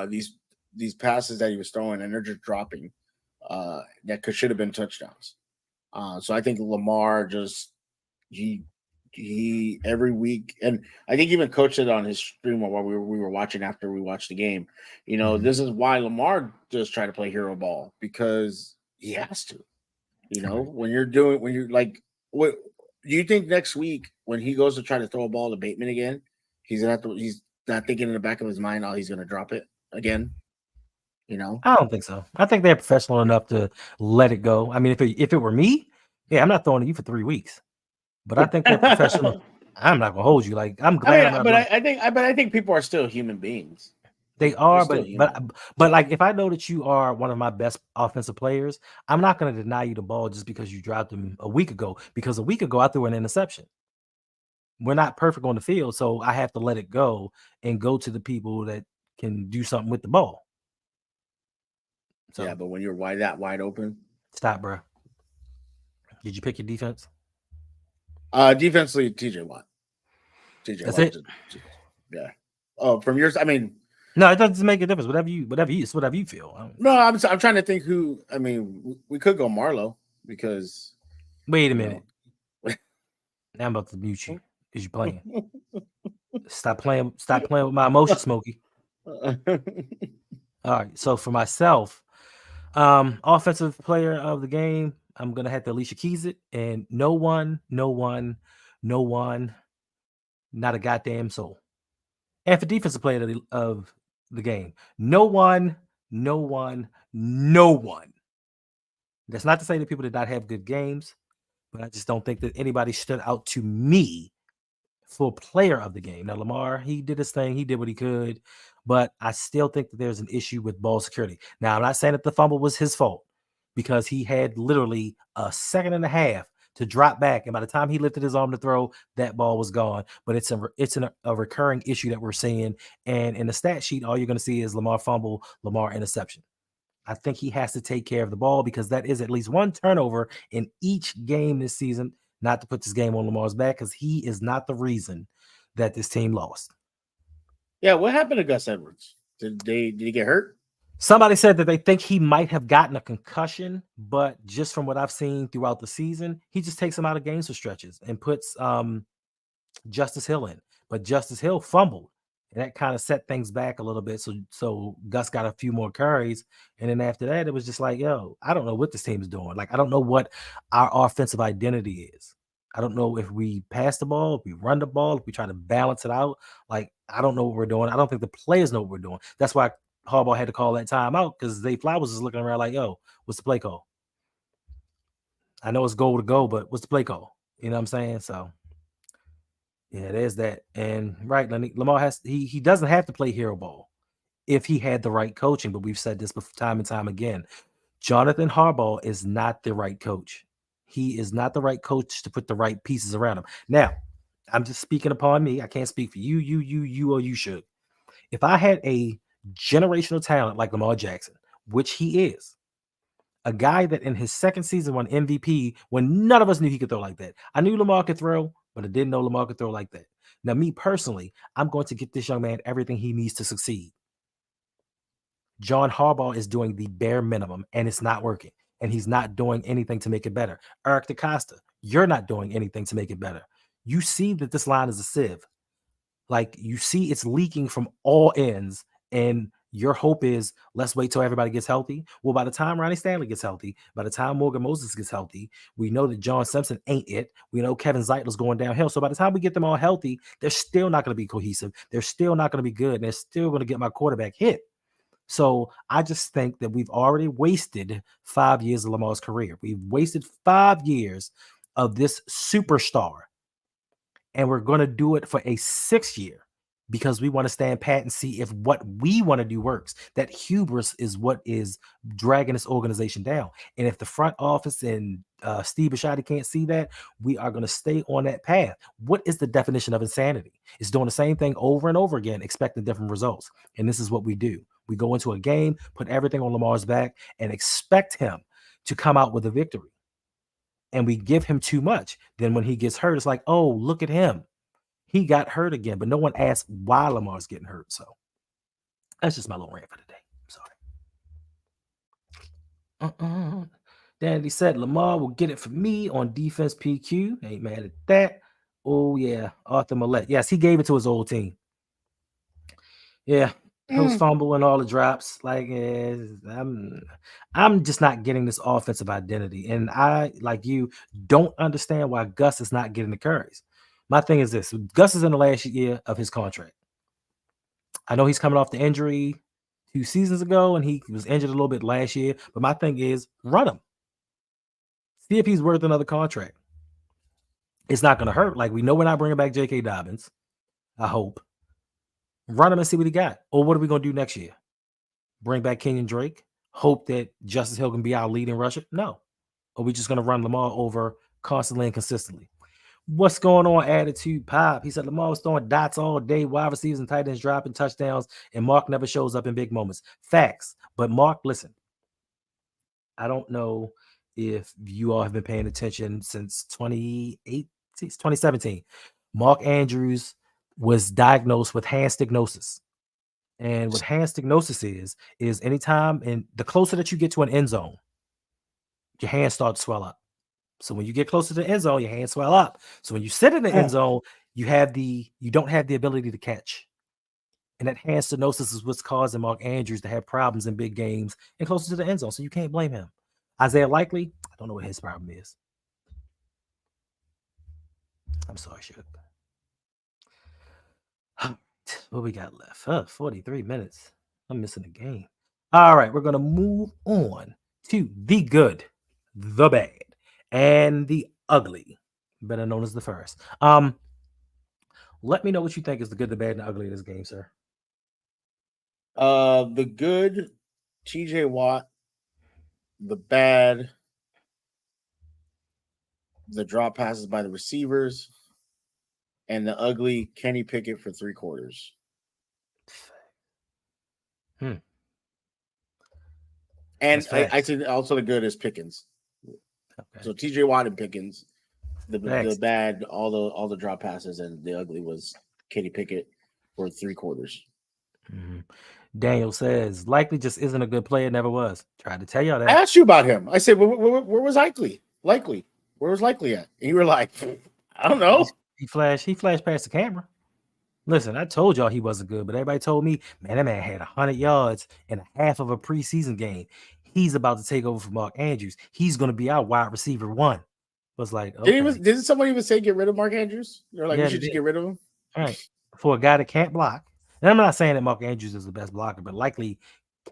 these passes that he was throwing and they're just dropping that should have been touchdowns. So I think Lamar just he every week, and I think even coached it on his stream while we were watching after we watched the game. This is why Lamar does try to play hero ball, because he has to. When you're like, what do you think next week when he goes to try to throw a ball to Bateman again, he's not thinking in the back of his mind, oh, he's gonna drop it again. I don't think so. I think they're professional enough to let it go. I mean, if it were me, yeah, I'm not throwing to you for 3 weeks. But I think they're professional. I'm not gonna hold you. Like, I'm glad. I think people are still human beings. They are, but like, if I know that you are one of my best offensive players, I'm not gonna deny you the ball just because you dropped him a week ago. Because a week ago I threw an interception. We're not perfect on the field, so I have to let it go and go to the people that can do something with the ball. So, yeah, but when you're wide open, stop, bro. Did you pick your defense? Defensively, TJ Watt. That's it. Yeah. Oh, from yours, I mean, no, it doesn't make a difference. Whatever you feel. No, I'm trying to think who. I mean, we could go Marlo because. Wait a minute. Now I'm about to mute you because you're playing. Stop playing with my emotions, Smokey. All right. So for myself, offensive player of the game, I'm gonna have to Alicia Keys it, and no one, not a goddamn soul. And for defensive player of the game, no one. That's not to say that people did not have good games, but I just don't think that anybody stood out to me for player of the game. Now, Lamar, he did his thing. He did what he could, but I still think that there's an issue with ball security. Now, I'm not saying that the fumble was his fault, because he had literally a second and a half to drop back, and by the time he lifted his arm to throw, that ball was gone. But it's a recurring issue that we're seeing, and in the stat sheet, all you're going to see is Lamar fumble, Lamar interception. I think he has to take care of the ball, because that is at least one turnover in each game this season. Not to put this game on Lamar's back, because he is not the reason that this team lost. Yeah, what happened to Gus Edwards? Did he get hurt? Somebody said that they think he might have gotten a concussion, but just from what I've seen throughout the season, he just takes him out of games for stretches and puts Justice Hill in. But Justice Hill fumbled, and that kind of set things back a little bit. So Gus got a few more carries, and then after that, it was just like, yo, I don't know what this team is doing. Like, I don't know what our offensive identity is. I don't know if we pass the ball, if we run the ball, if we try to balance it out. Like, I don't know what we're doing. I don't think the players know what we're doing. That's why Harbaugh had to call that timeout because Zay Flowers is looking around like, yo, what's the play call? I know it's goal to go, but what's the play call? You know what I'm saying? So yeah, there's that. And right, Lamar he doesn't have to play hero ball if he had the right coaching, but we've said this time and time again. Jonathan Harbaugh is not the right coach. He is not the right coach to put the right pieces around him. Now, I'm just speaking upon me. I can't speak for you, or you should. If I had a generational talent like Lamar Jackson, which he is, a guy that in his second season won MVP when none of us knew he could throw like that. I knew Lamar could throw, but I didn't know Lamar could throw like that. Now, me personally, I'm going to get this young man everything he needs to succeed. John Harbaugh is doing the bare minimum, and it's not working. And he's not doing anything to make it better. Eric DeCosta, you're not doing anything to make it better. You see that this line is a sieve. Like, you see it's leaking from all ends, and your hope is let's wait till everybody gets healthy. Well, by the time Ronnie Stanley gets healthy, by the time Morgan Moses gets healthy, we know that John Simpson ain't it. We know Kevin Zeitler's going downhill. So by the time we get them all healthy, they're still not going to be cohesive. They're still not going to be good. And they're still going to get my quarterback hit. So I just think that we've already wasted 5 years of Lamar's career. We've wasted 5 years of this superstar. And we're going to do it for a 6th year because we want to stand pat and see if what we want to do works. That hubris is what is dragging this organization down. And if the front office and Steve Bisciotti can't see that, we are going to stay on that path. What is the definition of insanity? It's doing the same thing over and over again, expecting different results. And this is what we do. We go into a game, put everything on Lamar's back, and expect him to come out with a victory. And we give him too much. Then when he gets hurt, it's like, oh, look at him. He got hurt again, but no one asked why Lamar's getting hurt. So that's just my little rant for today. Sorry. Danny said Lamar will get it for me on defense PQ. Ain't mad at that. Oh, yeah. Arthur Millette. Yes, he gave it to his old team. Yeah. Those fumble and all the drops. Like, I'm just not getting this offensive identity. And I, like you, don't understand why Gus is not getting the carries. My thing is this. Gus is in the last year of his contract. I know he's coming off the injury 2 seasons ago, and he was injured a little bit last year. But my thing is, run him. See if he's worth another contract. It's not going to hurt. Like, we know we're not bringing back J.K. Dobbins. I hope. Run him and see what he got. Or what are we going to do next year? Bring back Kenyon Drake? Hope that Justice Hill can be our leading rusher? No. Or we just going to run Lamar over constantly and consistently? What's going on, Attitude Pop? He said Lamar was throwing dots all day, wide receivers and tight ends dropping touchdowns, and Mark never shows up in big moments. Facts. But Mark, listen, I don't know if you all have been paying attention since 2017. Mark Andrews was diagnosed with hand stenosis. And what hand stenosis is anytime, and the closer that you get to an end zone, your hands start to swell up. So when you get closer to the end zone, your hands swell up. So when you sit in the end zone, you don't have the ability to catch. And that hand stenosis is what's causing Mark Andrews to have problems in big games and closer to the end zone. So you can't blame him. Isaiah Likely, I don't know what his problem is. I'm sorry, Sugar. What we got left? 43 minutes. I'm missing a game. All right, we're going to move on to the good, the bad, and the ugly, better known as the first. Let me know what you think is the good, the bad, and the ugly of this game, sir. The good, TJ Watt. The bad, the drop passes by the receivers. And the ugly, Kenny Pickett for 3 quarters. And I think also the good is Pickens. Okay. So TJ Watt and Pickens. The bad, all the drop passes, and the ugly was Kenny Pickett for 3 quarters. Mm-hmm. Daniel says Likely just isn't a good player. Never was. Tried to tell y'all that. I asked you about him. I said, where was Likely? Where was Likely at? And you were like, I don't know. He flashed past the camera. Listen, I told y'all he wasn't good, but everybody told me, man, that man had 100 yards in a half of a preseason game. He's about to take over for Mark Andrews. He's going to be our wide receiver 1. Was like, okay. Didn't somebody even say get rid of Mark Andrews? They're like, we should just get rid of him. All right. For a guy that can't block And I'm not saying that Mark Andrews is the best blocker, but likely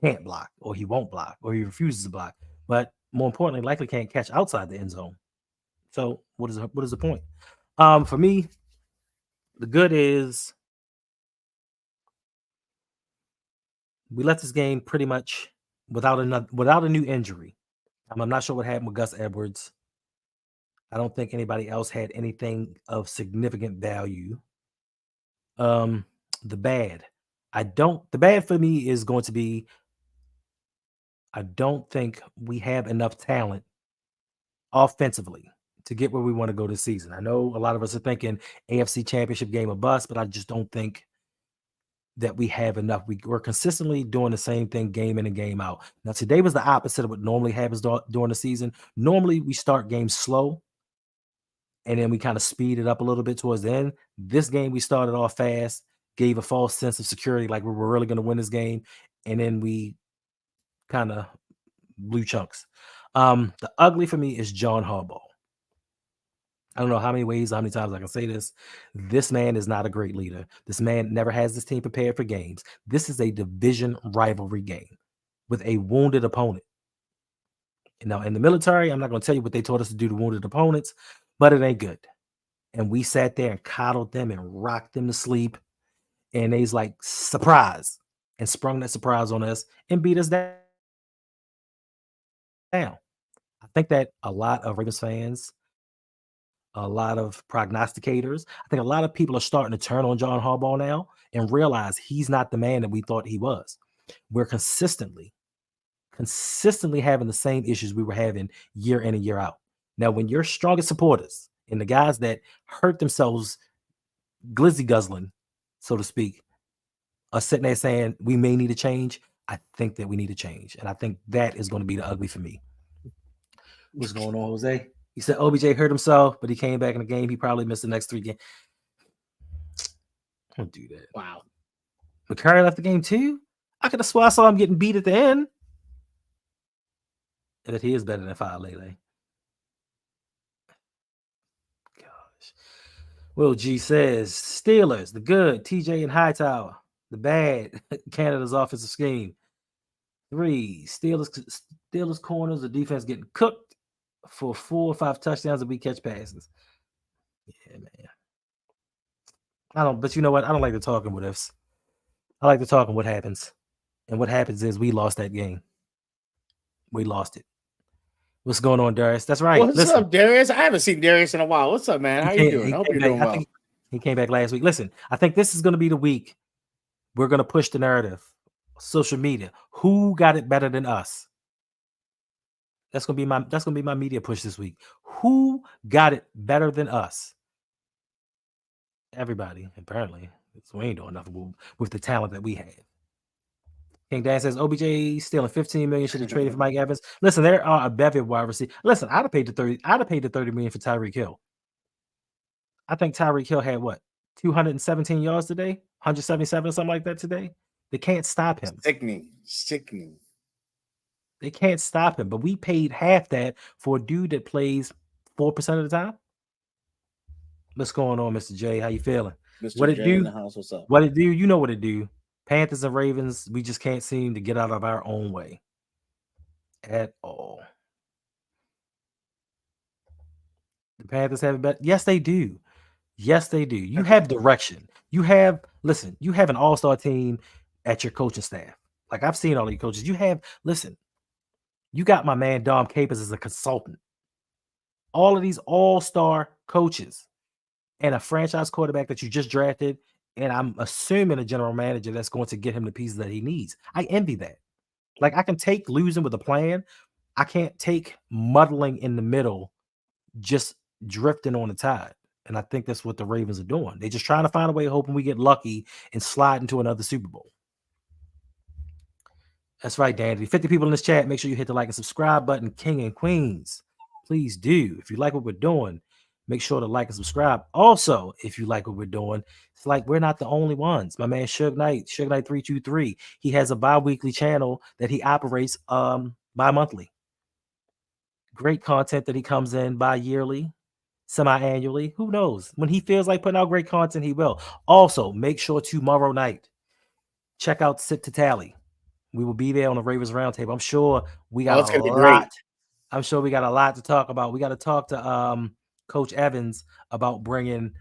can't block, or he won't block, or he refuses to block. But more importantly, likely can't catch outside the end zone. So what is the point? For me, the good is we left this game pretty much without a new injury. I'm not sure what happened with Gus Edwards. I don't think anybody else had anything of significant value. Um, the bad. The bad for me is going to be I don't think we have enough talent offensively to get where we want to go this season. I know a lot of us are thinking AFC Championship game or bust, but I just don't think that we have enough. We're consistently doing the same thing game in and game out. Now, today was the opposite of what normally happens during the season. Normally, we start games slow and then we kind of speed it up a little bit towards the end. This game, we started off fast, gave a false sense of security, like we were really going to win this game, and then we kind of blew chunks. The ugly for me is John Harbaugh. I don't know how many times I can say this. This man is not a great leader. This man never has this team prepared for games. This is a division rivalry game with a wounded opponent. Now, in the military, I'm not going to tell you what they taught us to do to wounded opponents, but it ain't good. And we sat there and coddled them and rocked them to sleep. And they's like, surprise, and sprung that surprise on us and beat us down. I think that a lot of Ravens fans, a lot of prognosticators, I think a lot of people are starting to turn on John Harbaugh now and realize he's not the man that we thought he was. We're consistently having the same issues we were having year in and year out. Now, when your strongest supporters and the guys that hurt themselves glizzy guzzling, so to speak, are sitting there saying we may need a change, I think that we need a change. And I think that is going to be the ugly for me. What's going on, Jose? He said OBJ hurt himself, but he came back in the game. He probably missed the next 3 games. Don't do that. Wow. McCurry left the game too? I could have swore I saw him getting beat at the end. But he is better than Lele. Gosh. Will G says Steelers, the good, TJ and Hightower, the bad, Canada's offensive scheme. 3, Steelers corners, the defense getting cooked for 4 or 5 touchdowns and we catch passes. Yeah, man. But you know what? I don't like to talk in what ifs. I like to talk in what happens. And what happens is we lost that game. We lost it. What's going on, Darius? That's right. What's up, Darius? I haven't seen Darius in a while. What's up, man? How you doing? I hope you're doing well. He came back last week. Listen, I think this is going to be the week we're going to push the narrative. Social media. Who got it better than us? That's gonna be my media push this week. Who got it better than us? Everybody, apparently. So we ain't doing nothing with the talent that we have. King Dan says OBJ stealing $15 million should have traded for Mike Evans. Listen, there are a bevy of wide receivers. Listen, I'd have paid the $30 million for Tyreek Hill. I think Tyreek Hill had what 217 yards today, 177 or something like that today. They can't stop him. Sickening. They can't stop him, but we paid half that for a dude that plays 4% of the time. What's going on, Mr. J? How you feeling? Mr. What it J do? in the house. What's up? What it do? You know what it do. Panthers and Ravens, we just can't seem to get out of our own way at all. The Panthers have it better. Yes, they do. Yes, they do. You have direction. You have an all-star team at your coaching staff. Like I've seen all your coaches. You got my man Dom Capers as a consultant. All of these all-star coaches and a franchise quarterback that you just drafted, and I'm assuming a general manager that's going to get him the pieces that he needs. I envy that. Like I can take losing with a plan. I can't take muddling in the middle, just drifting on the tide. And I think that's what the Ravens are doing. They're just trying to find a way, hoping we get lucky and slide into another Super Bowl. That's right, Dandy. 50 people in this chat. Make sure you hit the like and subscribe button. King and Queens, please do. If you like what we're doing, make sure to like and subscribe. Also, if you like what we're doing, it's like we're not the only ones. My man Suge Knight 323, he has a bi-weekly channel that he operates bi-monthly. Great content that he comes in bi-yearly, semi-annually. Who knows? When he feels like putting out great content, he will. Also, make sure tomorrow night check out Sit to Tally. We will be there on the Ravens Roundtable. I'm sure we got Oh, it's a gonna be lot. great. I'm sure we got a lot to talk about. We got to talk to Coach Evans about bringing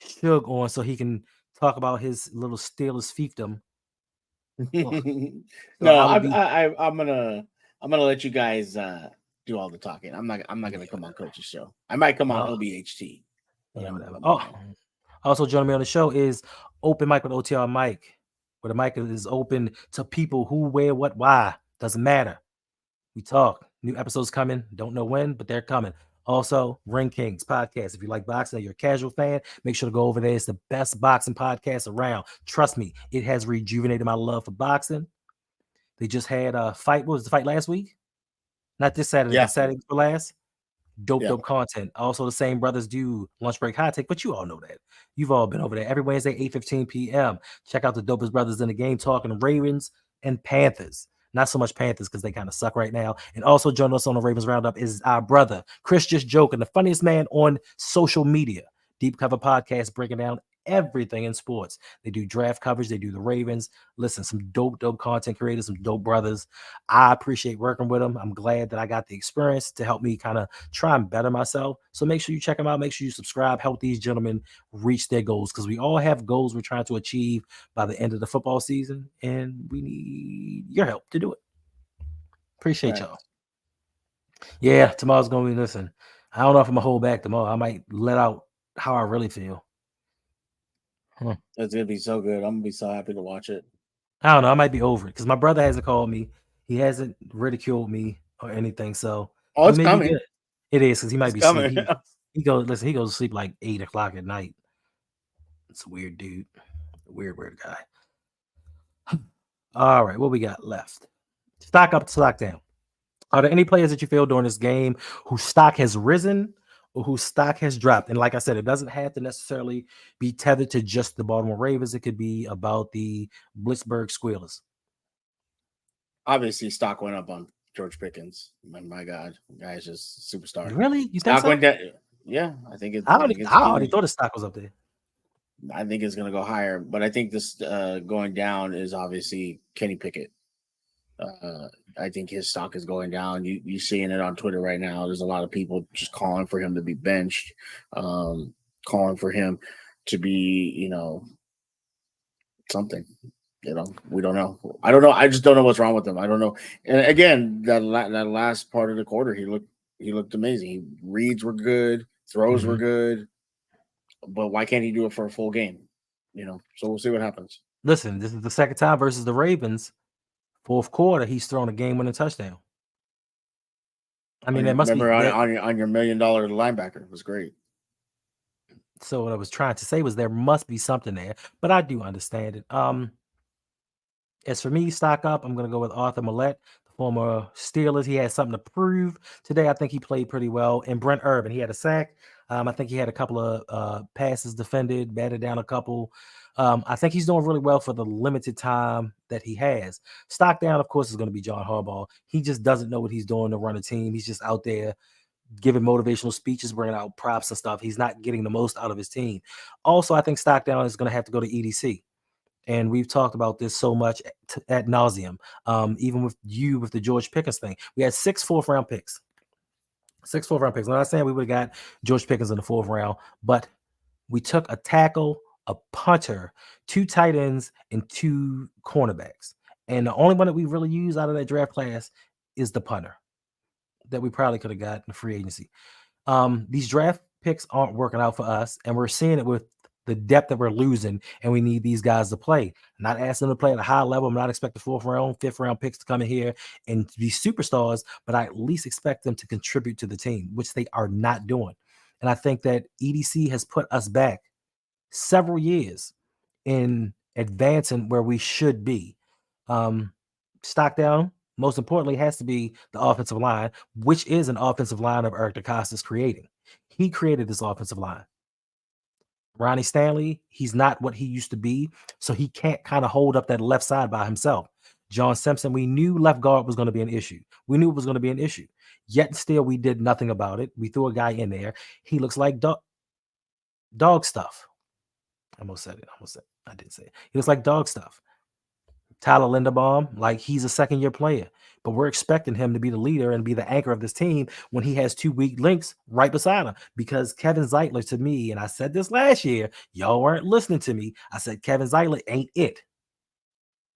Suge on so he can talk about his little Steelers fiefdom. So No, I will be. I'm gonna let you guys do all the talking. I'm not gonna come on Coach's show. I might come on Oh, OBHT. But yeah, whatever. I'm Oh, also joining me on the show is Open Mic with OTR Mike, where the mic is open to people who, where, what, why. Doesn't matter. We talk. New episodes coming. Don't know when, but they're coming. Also, Ring Kings podcast. If you like boxing or you're a casual fan, make sure to go over there. It's the best boxing podcast around. Trust me, it has rejuvenated my love for boxing. They just had a fight. What was the fight last week? Not this Saturday, Yeah. but Saturday before last. Yeah. Dope content. Also, the same brothers do Lunch Break High Take, but you all know that. You've all been over there every Wednesday, 8:15 p.m. Check out the dopest brothers in the game talking Ravens and Panthers. Not so much Panthers because they kind of suck right now. And also joining us on the Ravens Roundup is our brother, Chris Just Joking, the funniest man on social media. Deep Cover Podcast breaking down everything in sports. They do draft coverage. They do the Ravens. Listen, some dope content creators, some dope brothers. I appreciate working with them. I'm glad that I got the experience to help me kind of try and better myself. So make sure you check them out. Make sure you subscribe. Help these gentlemen reach their goals because we all have goals we're trying to achieve by the end of the football season, and we need your help to do it. Appreciate y'all. Yeah, tomorrow's going to be, listen, I don't know if I'm going to hold back tomorrow. I might let out how I really feel. It's gonna be so good. I'm gonna be so happy to watch it. I don't know. I might be over it because my brother hasn't called me. He hasn't ridiculed me or anything. So it's may coming. be good. It is because he might It's be coming. asleep. He goes to sleep like 8 o'clock at night. It's a weird dude. Weird guy. All right, what we got left? Stock up, stock down. Are there any players that you feel during this game whose stock has risen or whose stock has dropped? And like I said, it doesn't have to necessarily be tethered to just the Baltimore Ravens. It could be about the Blitzburg Squealers. Obviously, stock went up on George Pickens. My God, the guy's just superstar. Really? You think Stock so? went down. Yeah, I think it's. I already thought the stock was up there. I think it's going to go higher, but I think this going down is obviously Kenny Pickett. I think his stock is going down. You seeing it on Twitter right now. There's a lot of people just calling for him to be benched, calling for him to be, something. We don't know. I don't know. I just don't know what's wrong with him. I don't know. And again, that last part of the quarter, he looked amazing. Reads were good, throws were good, but why can't he do it for a full game? So we'll see what happens. Listen, this is the second time versus the Ravens. Fourth quarter, he's thrown a game-winning touchdown. I mean, that must be on your $1 million linebacker. It was great. So what I was trying to say was there must be something there, but I do understand it. As for me, stock up, I'm going to go with Arthur Millette, the former Steelers. He had something to prove today. I think he played pretty well. And Brent Urban, he had a sack. I think he had a couple of passes defended, batted down a couple. I think he's doing really well for the limited time that he has. Stock down, of course, is going to be John Harbaugh. He just doesn't know what he's doing to run a team. He's just out there giving motivational speeches, bringing out props and stuff. He's not getting the most out of his team. Also, I think stock down is going to have to go to EDC. And we've talked about this so much ad nauseum. Even with the George Pickens thing, we had 6 fourth-round picks. 6 fourth-round picks. I'm not saying we would have got George Pickens in the 4th round, but we took a tackle, a punter, 2 tight ends, and 2 cornerbacks. And the only one that we really use out of that draft class is the punter that we probably could have got in free agency. These draft picks aren't working out for us, and we're seeing it with the depth that we're losing, and we need these guys to play. I'm not asking them to play at a high level. I'm not expecting 4th round, 5th round picks to come in here and be superstars, but I at least expect them to contribute to the team, which they are not doing. And I think that EDC has put us back several years in advancing where we should be. Stock down, most importantly, has to be the offensive line, which is an offensive line of Eric DeCosta's creating. He created this offensive line. Ronnie Stanley, he's not what he used to be, so he can't kind of hold up that left side by himself. John Simpson, we knew left guard was going to be an issue. We knew it was going to be an issue. Yet still, we did nothing about it. We threw a guy in there. He looks like dog stuff. I almost said it. I didn't say it. He looks like dog stuff. Tyler Linderbaum, like he's a second-year player, but we're expecting him to be the leader and be the anchor of this team when he has two weak links right beside him. Because Kevin Zeitler, to me, and I said this last year, y'all weren't listening to me. I said Kevin Zeitler ain't it.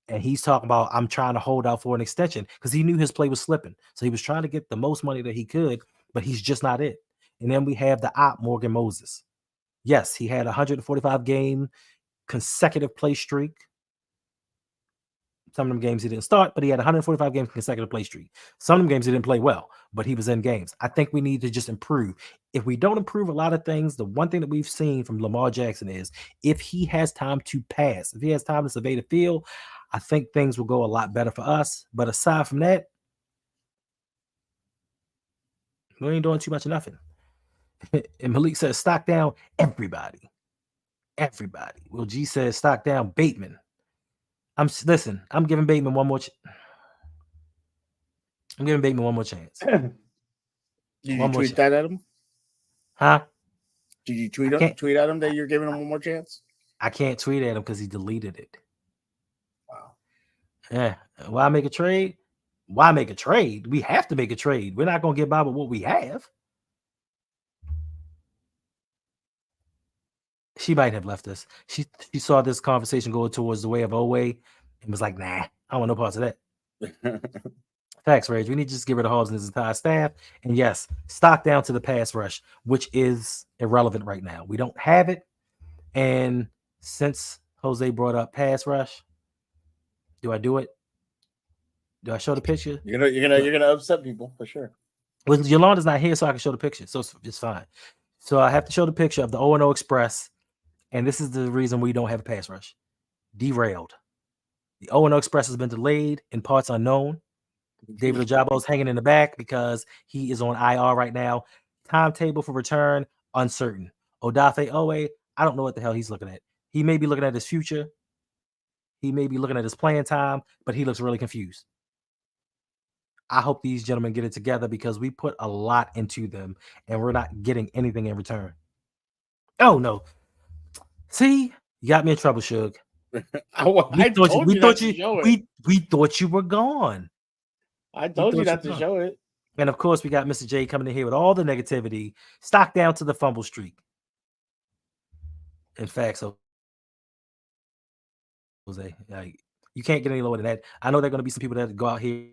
And he's talking about I'm trying to hold out for an extension because he knew his play was slipping. So he was trying to get the most money that he could, but he's just not it. And then we have the op Morgan Moses. Yes, he had a 145 game consecutive play streak. Some of them games he didn't start, but he had 145 games consecutive play streak. Some of them games he didn't play well, but he was in games. I think we need to just improve. If we don't improve a lot of things, the one thing that we've seen from Lamar Jackson is if he has time to pass, if he has time to survey the field, I think things will go a lot better for us. But aside from that, we ain't doing too much of nothing. And Malik says, stock down everybody. Everybody. Well, G says, stock down Bateman. Listen, I'm giving Bateman one more I'm giving Bateman one more chance. Did you tweet that at him? Huh? Did you tweet at him that you're giving him one more chance? I can't tweet at him because he deleted it. Wow. Yeah. Why make a trade? Why make a trade? We have to make a trade. We're not going to get by with what we have. She might have left us. She saw this conversation go towards the way of Oway and was like, nah, I want no parts of that. Facts, Rage. We need to just get rid of Hobbs and his entire staff. And yes, stock down to the pass rush, which is irrelevant right now. We don't have it. And since Jose brought up pass rush, do I do it? Do I show the picture? You're gonna upset people for sure. Well, Yolanda's not here, so I can show the picture. So it's fine. So I have to show the picture of the O&O Express. And this is the reason we don't have a pass rush. Derailed. The O&O Express has been delayed in parts unknown. David Ojabo's hanging in the back because he is on IR right now. Timetable for return, uncertain. Odafe Owe, I don't know what the hell he's looking at. He may be looking at his future. He may be looking at his playing time, but he looks really confused. I hope these gentlemen get it together because we put a lot into them and we're not getting anything in return. Oh, no. See? You got me in trouble, Suge. We thought you were gone. I told you not to show it. And of course, we got Mr. J coming in here with all the negativity. Stock down to the fumble streak. In fact, so Jose, like, you can't get any lower than that. I know there are going to be some people that go out here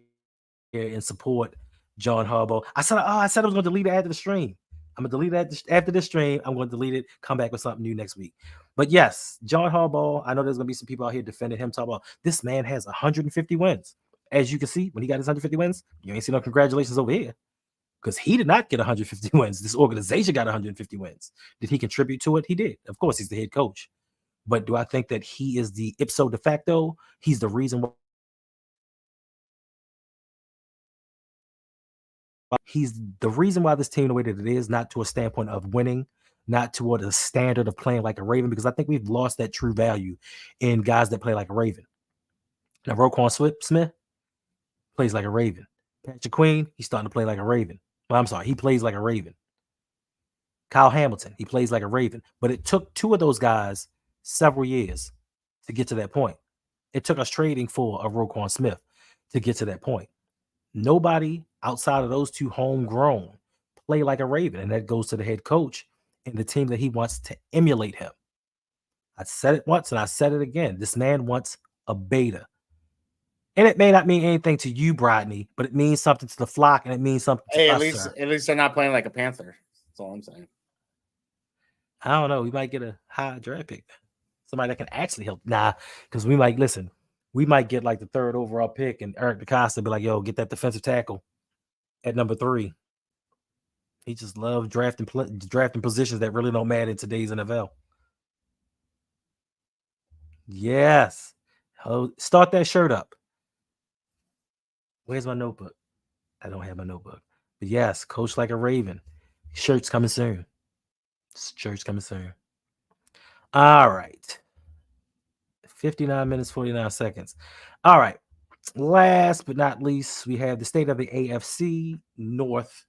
and support John Harbaugh. I said I was going to delete it after the stream. I'm going to delete it after this stream. I'm going to delete it, come back with something new next week. But yes, John Harbaugh, I know there's going to be some people out here defending him, talking about this man has 150 wins. As you can see, when he got his 150 wins, you ain't see no congratulations over here because he did not get 150 wins. This organization got 150 wins. Did he contribute to it? He did. Of course, he's the head coach. But do I think that he is the ipso de facto? He's the reason why. He's the reason why this team the way that it is, not to a standpoint of winning, not toward a standard of playing like a Raven, because I think we've lost that true value in guys that play like a Raven. Now, Roquan Smith plays like a Raven. Patrick Queen, he's starting to play like a Raven. Well, I'm sorry, he plays like a Raven. Kyle Hamilton, he plays like a Raven. But it took two of those guys several years to get to that point. It took us trading for a Roquan Smith to get to that point. Nobody outside of those two homegrown play like a Raven, and that goes to the head coach and the team that he wants to emulate him. I said it once and I said it again. This man wants a beta. And it may not mean anything to you, Brodney, but it means something to the flock, and it means something to us, at least they're not playing like a Panther. That's all I'm saying. I don't know. We might get a high draft pick. Somebody that can actually help. Nah, because we might get like the 3rd overall pick, and Eric DeCosta be like, yo, get that defensive tackle at number 3. He just loves drafting positions that really don't matter in today's NFL. Yes. Start that shirt up. Where's my notebook? I don't have my notebook. But yes, coach like a Raven. Shirt's coming soon. Shirt's coming soon. All right. 59 minutes, 49 seconds. All right. Last but not least, we have the state of the AFC North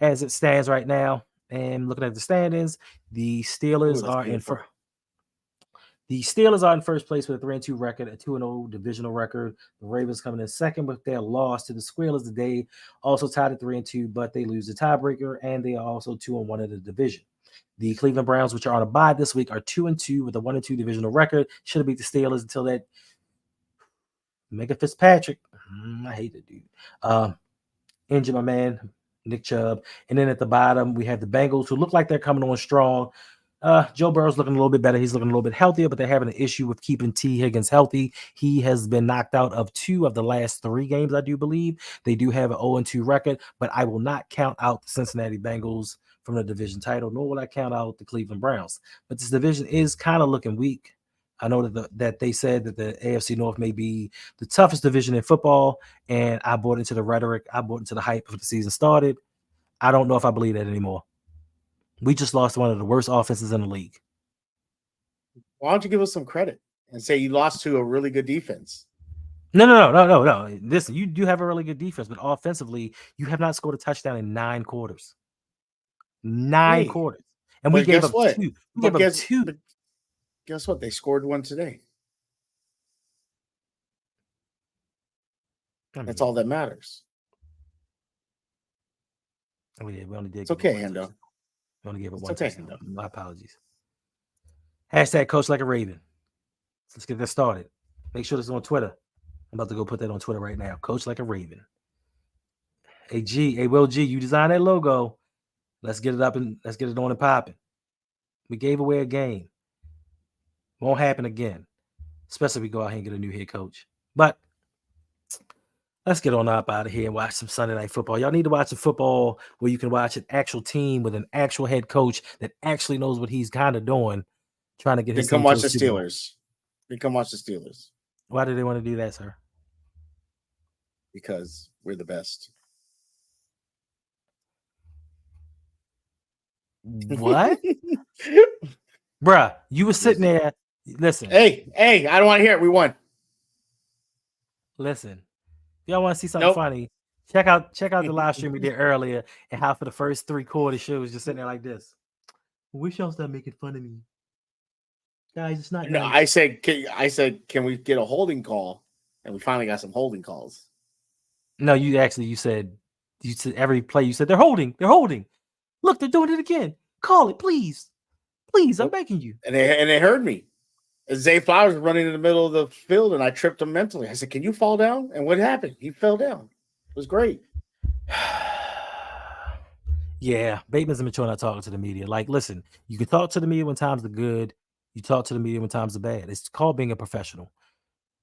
as it stands right now. And looking at the standings, the Steelers are in first. The Steelers are in first place with a 3-2 record, a 2-0 divisional record. The Ravens coming in second with their loss to the Squealers today, also tied at 3-2, but they lose the tiebreaker, and they are also 2-1 in the division. The Cleveland Browns, which are on a bye this week, are 2-2 with a 1-2 divisional record. Should have beat the Steelers until that Mega Fitzpatrick. I hate that dude. Injured my man, Nick Chubb. And then at the bottom, we have the Bengals, who look like they're coming on strong. Joe Burrow's looking a little bit better. He's looking a little bit healthier, but they're having an issue with keeping T. Higgins healthy. He has been knocked out of 2 of the last 3 games, I do believe. They do have an 0-2 record, but I will not count out the Cincinnati Bengals from the division title, nor will I count out the Cleveland Browns. But this division is kind of looking weak. I know that they said that the AFC North may be the toughest division in football, and I bought into the rhetoric. I bought into the hype before the season started. I don't know if I believe that anymore. We just lost one of the worst offenses in the league. Why don't you give us some credit and say you lost to a really good defense? No. Listen, you do have a really good defense, but offensively, you have not scored a touchdown in 9 quarters. 9 quarters. And we gave up 2. We gave up 2. But guess what? They scored one today. That's all that matters. Oh, yeah, we only did. It's okay, Hendo. We only gave it It's one okay, touchdown. Hendo. My apologies. Hashtag Coach Like a Raven. Let's get this started. Make sure this is on Twitter. I'm about to go put that on Twitter right now. Coach Like a Raven. Hey, Will G, you designed that logo. Let's get it up and let's get it on and popping. We gave away a game. Won't happen again. Especially if we go out here and get a new head coach. But let's get on up out of here and watch some Sunday Night Football. Y'all need to watch some football where you can watch an actual team with an actual head coach that actually knows what he's kind of doing, trying to get his team. Come watch the Steelers. Come watch the Steelers. Why do they want to do that, sir? Because we're the best. What? Bruh, you were sitting there. Listen. Hey, I don't want to hear it. We won. Listen. If y'all want to see something funny, check out the live stream we did earlier and how for the first 3 quarters she was just sitting there like this. I wish y'all stop making fun of me. Guys, it's not No, nice. I said, can we get a holding call? And we finally got some holding calls. No, you said every play you said they're holding. Look, they're doing it again. Call it, please. Please, I'm begging you. And they heard me. Zay Flowers was running in the middle of the field, and I tripped him mentally. I said, can you fall down? And what happened? He fell down. It was great. Yeah, Bateman's immature not talking to the media. Like, listen, you can talk to the media when times are good. You talk to the media when times are bad. It's called being a professional.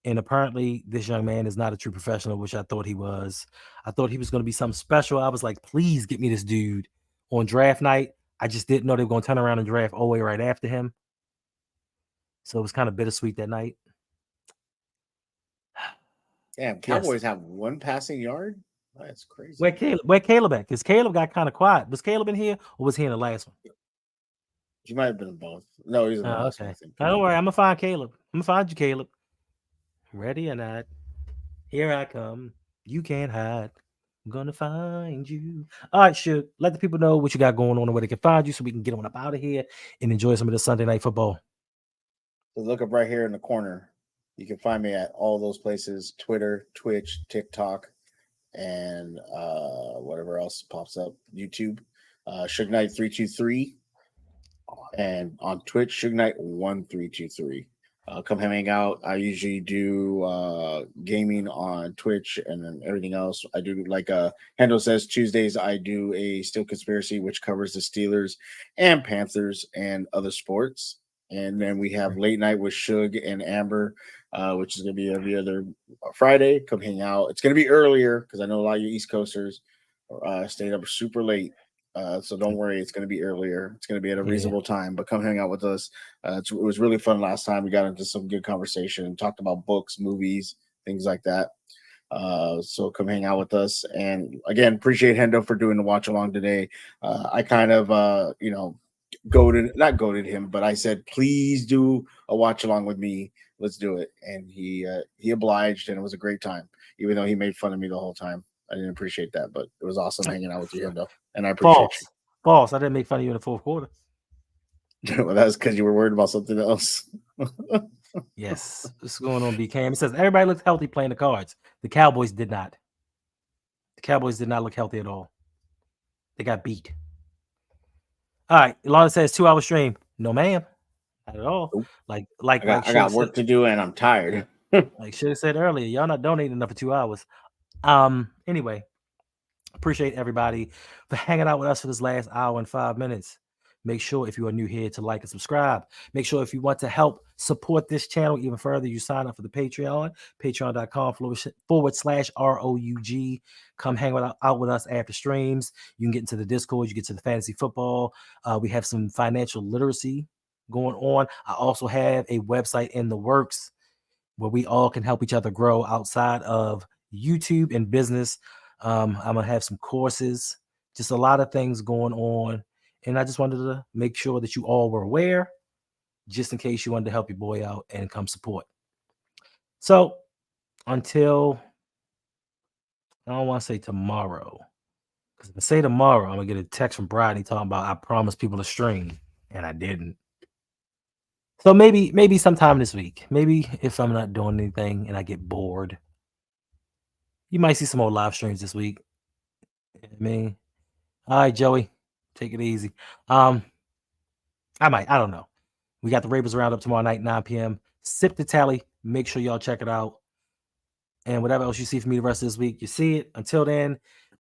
And apparently, this young man is not a true professional, which I thought he was. I thought he was going to be something special. I was like, please get me this dude on draft night. I just didn't know they were going to turn around and draft Owe right after him. So it was kind of bittersweet that night. Damn, Cowboys have 1 passing yard? That's crazy. Where Caleb at? Because Caleb got kind of quiet. Was Caleb in here or was he in the last one? He might have been in both. No, he's in the last okay. one, I think. Don't worry. I'm going to find Caleb. I'm going to find you, Caleb. Ready or not, here I come. You can't hide. I'm going to find you. All right, Suge. Let the people know what you got going on and where they can find you so we can get on up out of here and enjoy some of the Sunday Night Football. So look up right here in the corner. You can find me at all those places: Twitter, Twitch, TikTok, and whatever else pops up. YouTube, Suge Knight 323, and on Twitch, Suge Knight 1323. Come hang out. I usually do gaming on Twitch and then everything else. I do, like Hendo says, Tuesdays I do a Steel Conspiracy, which covers the Steelers and Panthers and other sports. And then we have Late Night with Suge and Amber, which is going to be every other Friday. Come hang out. It's going to be earlier because I know a lot of you East Coasters stayed up super late. So don't worry, it's going to be earlier. It's going to be at a reasonable time, but come hang out with us. It was really fun last time. We got into some good conversation and talked about books, movies, things like that. So come hang out with us. And again, appreciate Hendo for doing the watch along today. I kind of, not goaded him, but I said, please do a watch along with me. Let's do it. And he obliged, and it was a great time, even though he made fun of me the whole time. I didn't appreciate that, but it was awesome hanging out with you, Hendo. And I appreciate you. False. I didn't make fun of you in the fourth quarter. Well, that's because you were worried about something else. Yes. What's going on, BKM? It says everybody looked healthy playing the cards. The Cowboys did not. The Cowboys did not look healthy at all. They got beat. All right. Ilana says 2-hour stream. No, ma'am. Not at all. Nope. Like I got work to do and I'm tired. like should have said earlier, y'all not donating enough for 2 hours. Anyway, appreciate everybody for hanging out with us for this last hour and 5 minutes. Make sure if you are new here to like and subscribe. Make sure if you want to help support this channel even further, you sign up for the Patreon, patreon.com/ROUG. Come hang out with us after streams. You can get into the Discord, you get to the fantasy football. We have some financial literacy going on. I also have a website in the works where we all can help each other grow outside of YouTube and business. I'm gonna have some courses, just a lot of things going on, and I just wanted to make sure that you all were aware, just in case you wanted to help your boy out and come support. So until I don't want to say tomorrow, because if I say tomorrow, I'm gonna get a text from Bradley talking about I promised people a stream and I didn't. So maybe sometime this week. Maybe if I'm not doing anything and I get bored, you might see some more live streams this week. You know what I mean, all right, Joey, take it easy. I don't know. We got the Ravens Roundup tomorrow night, 9 p.m. Sip the Tally. Make sure y'all check it out. And whatever else you see from me the rest of this week, you see it. Until then,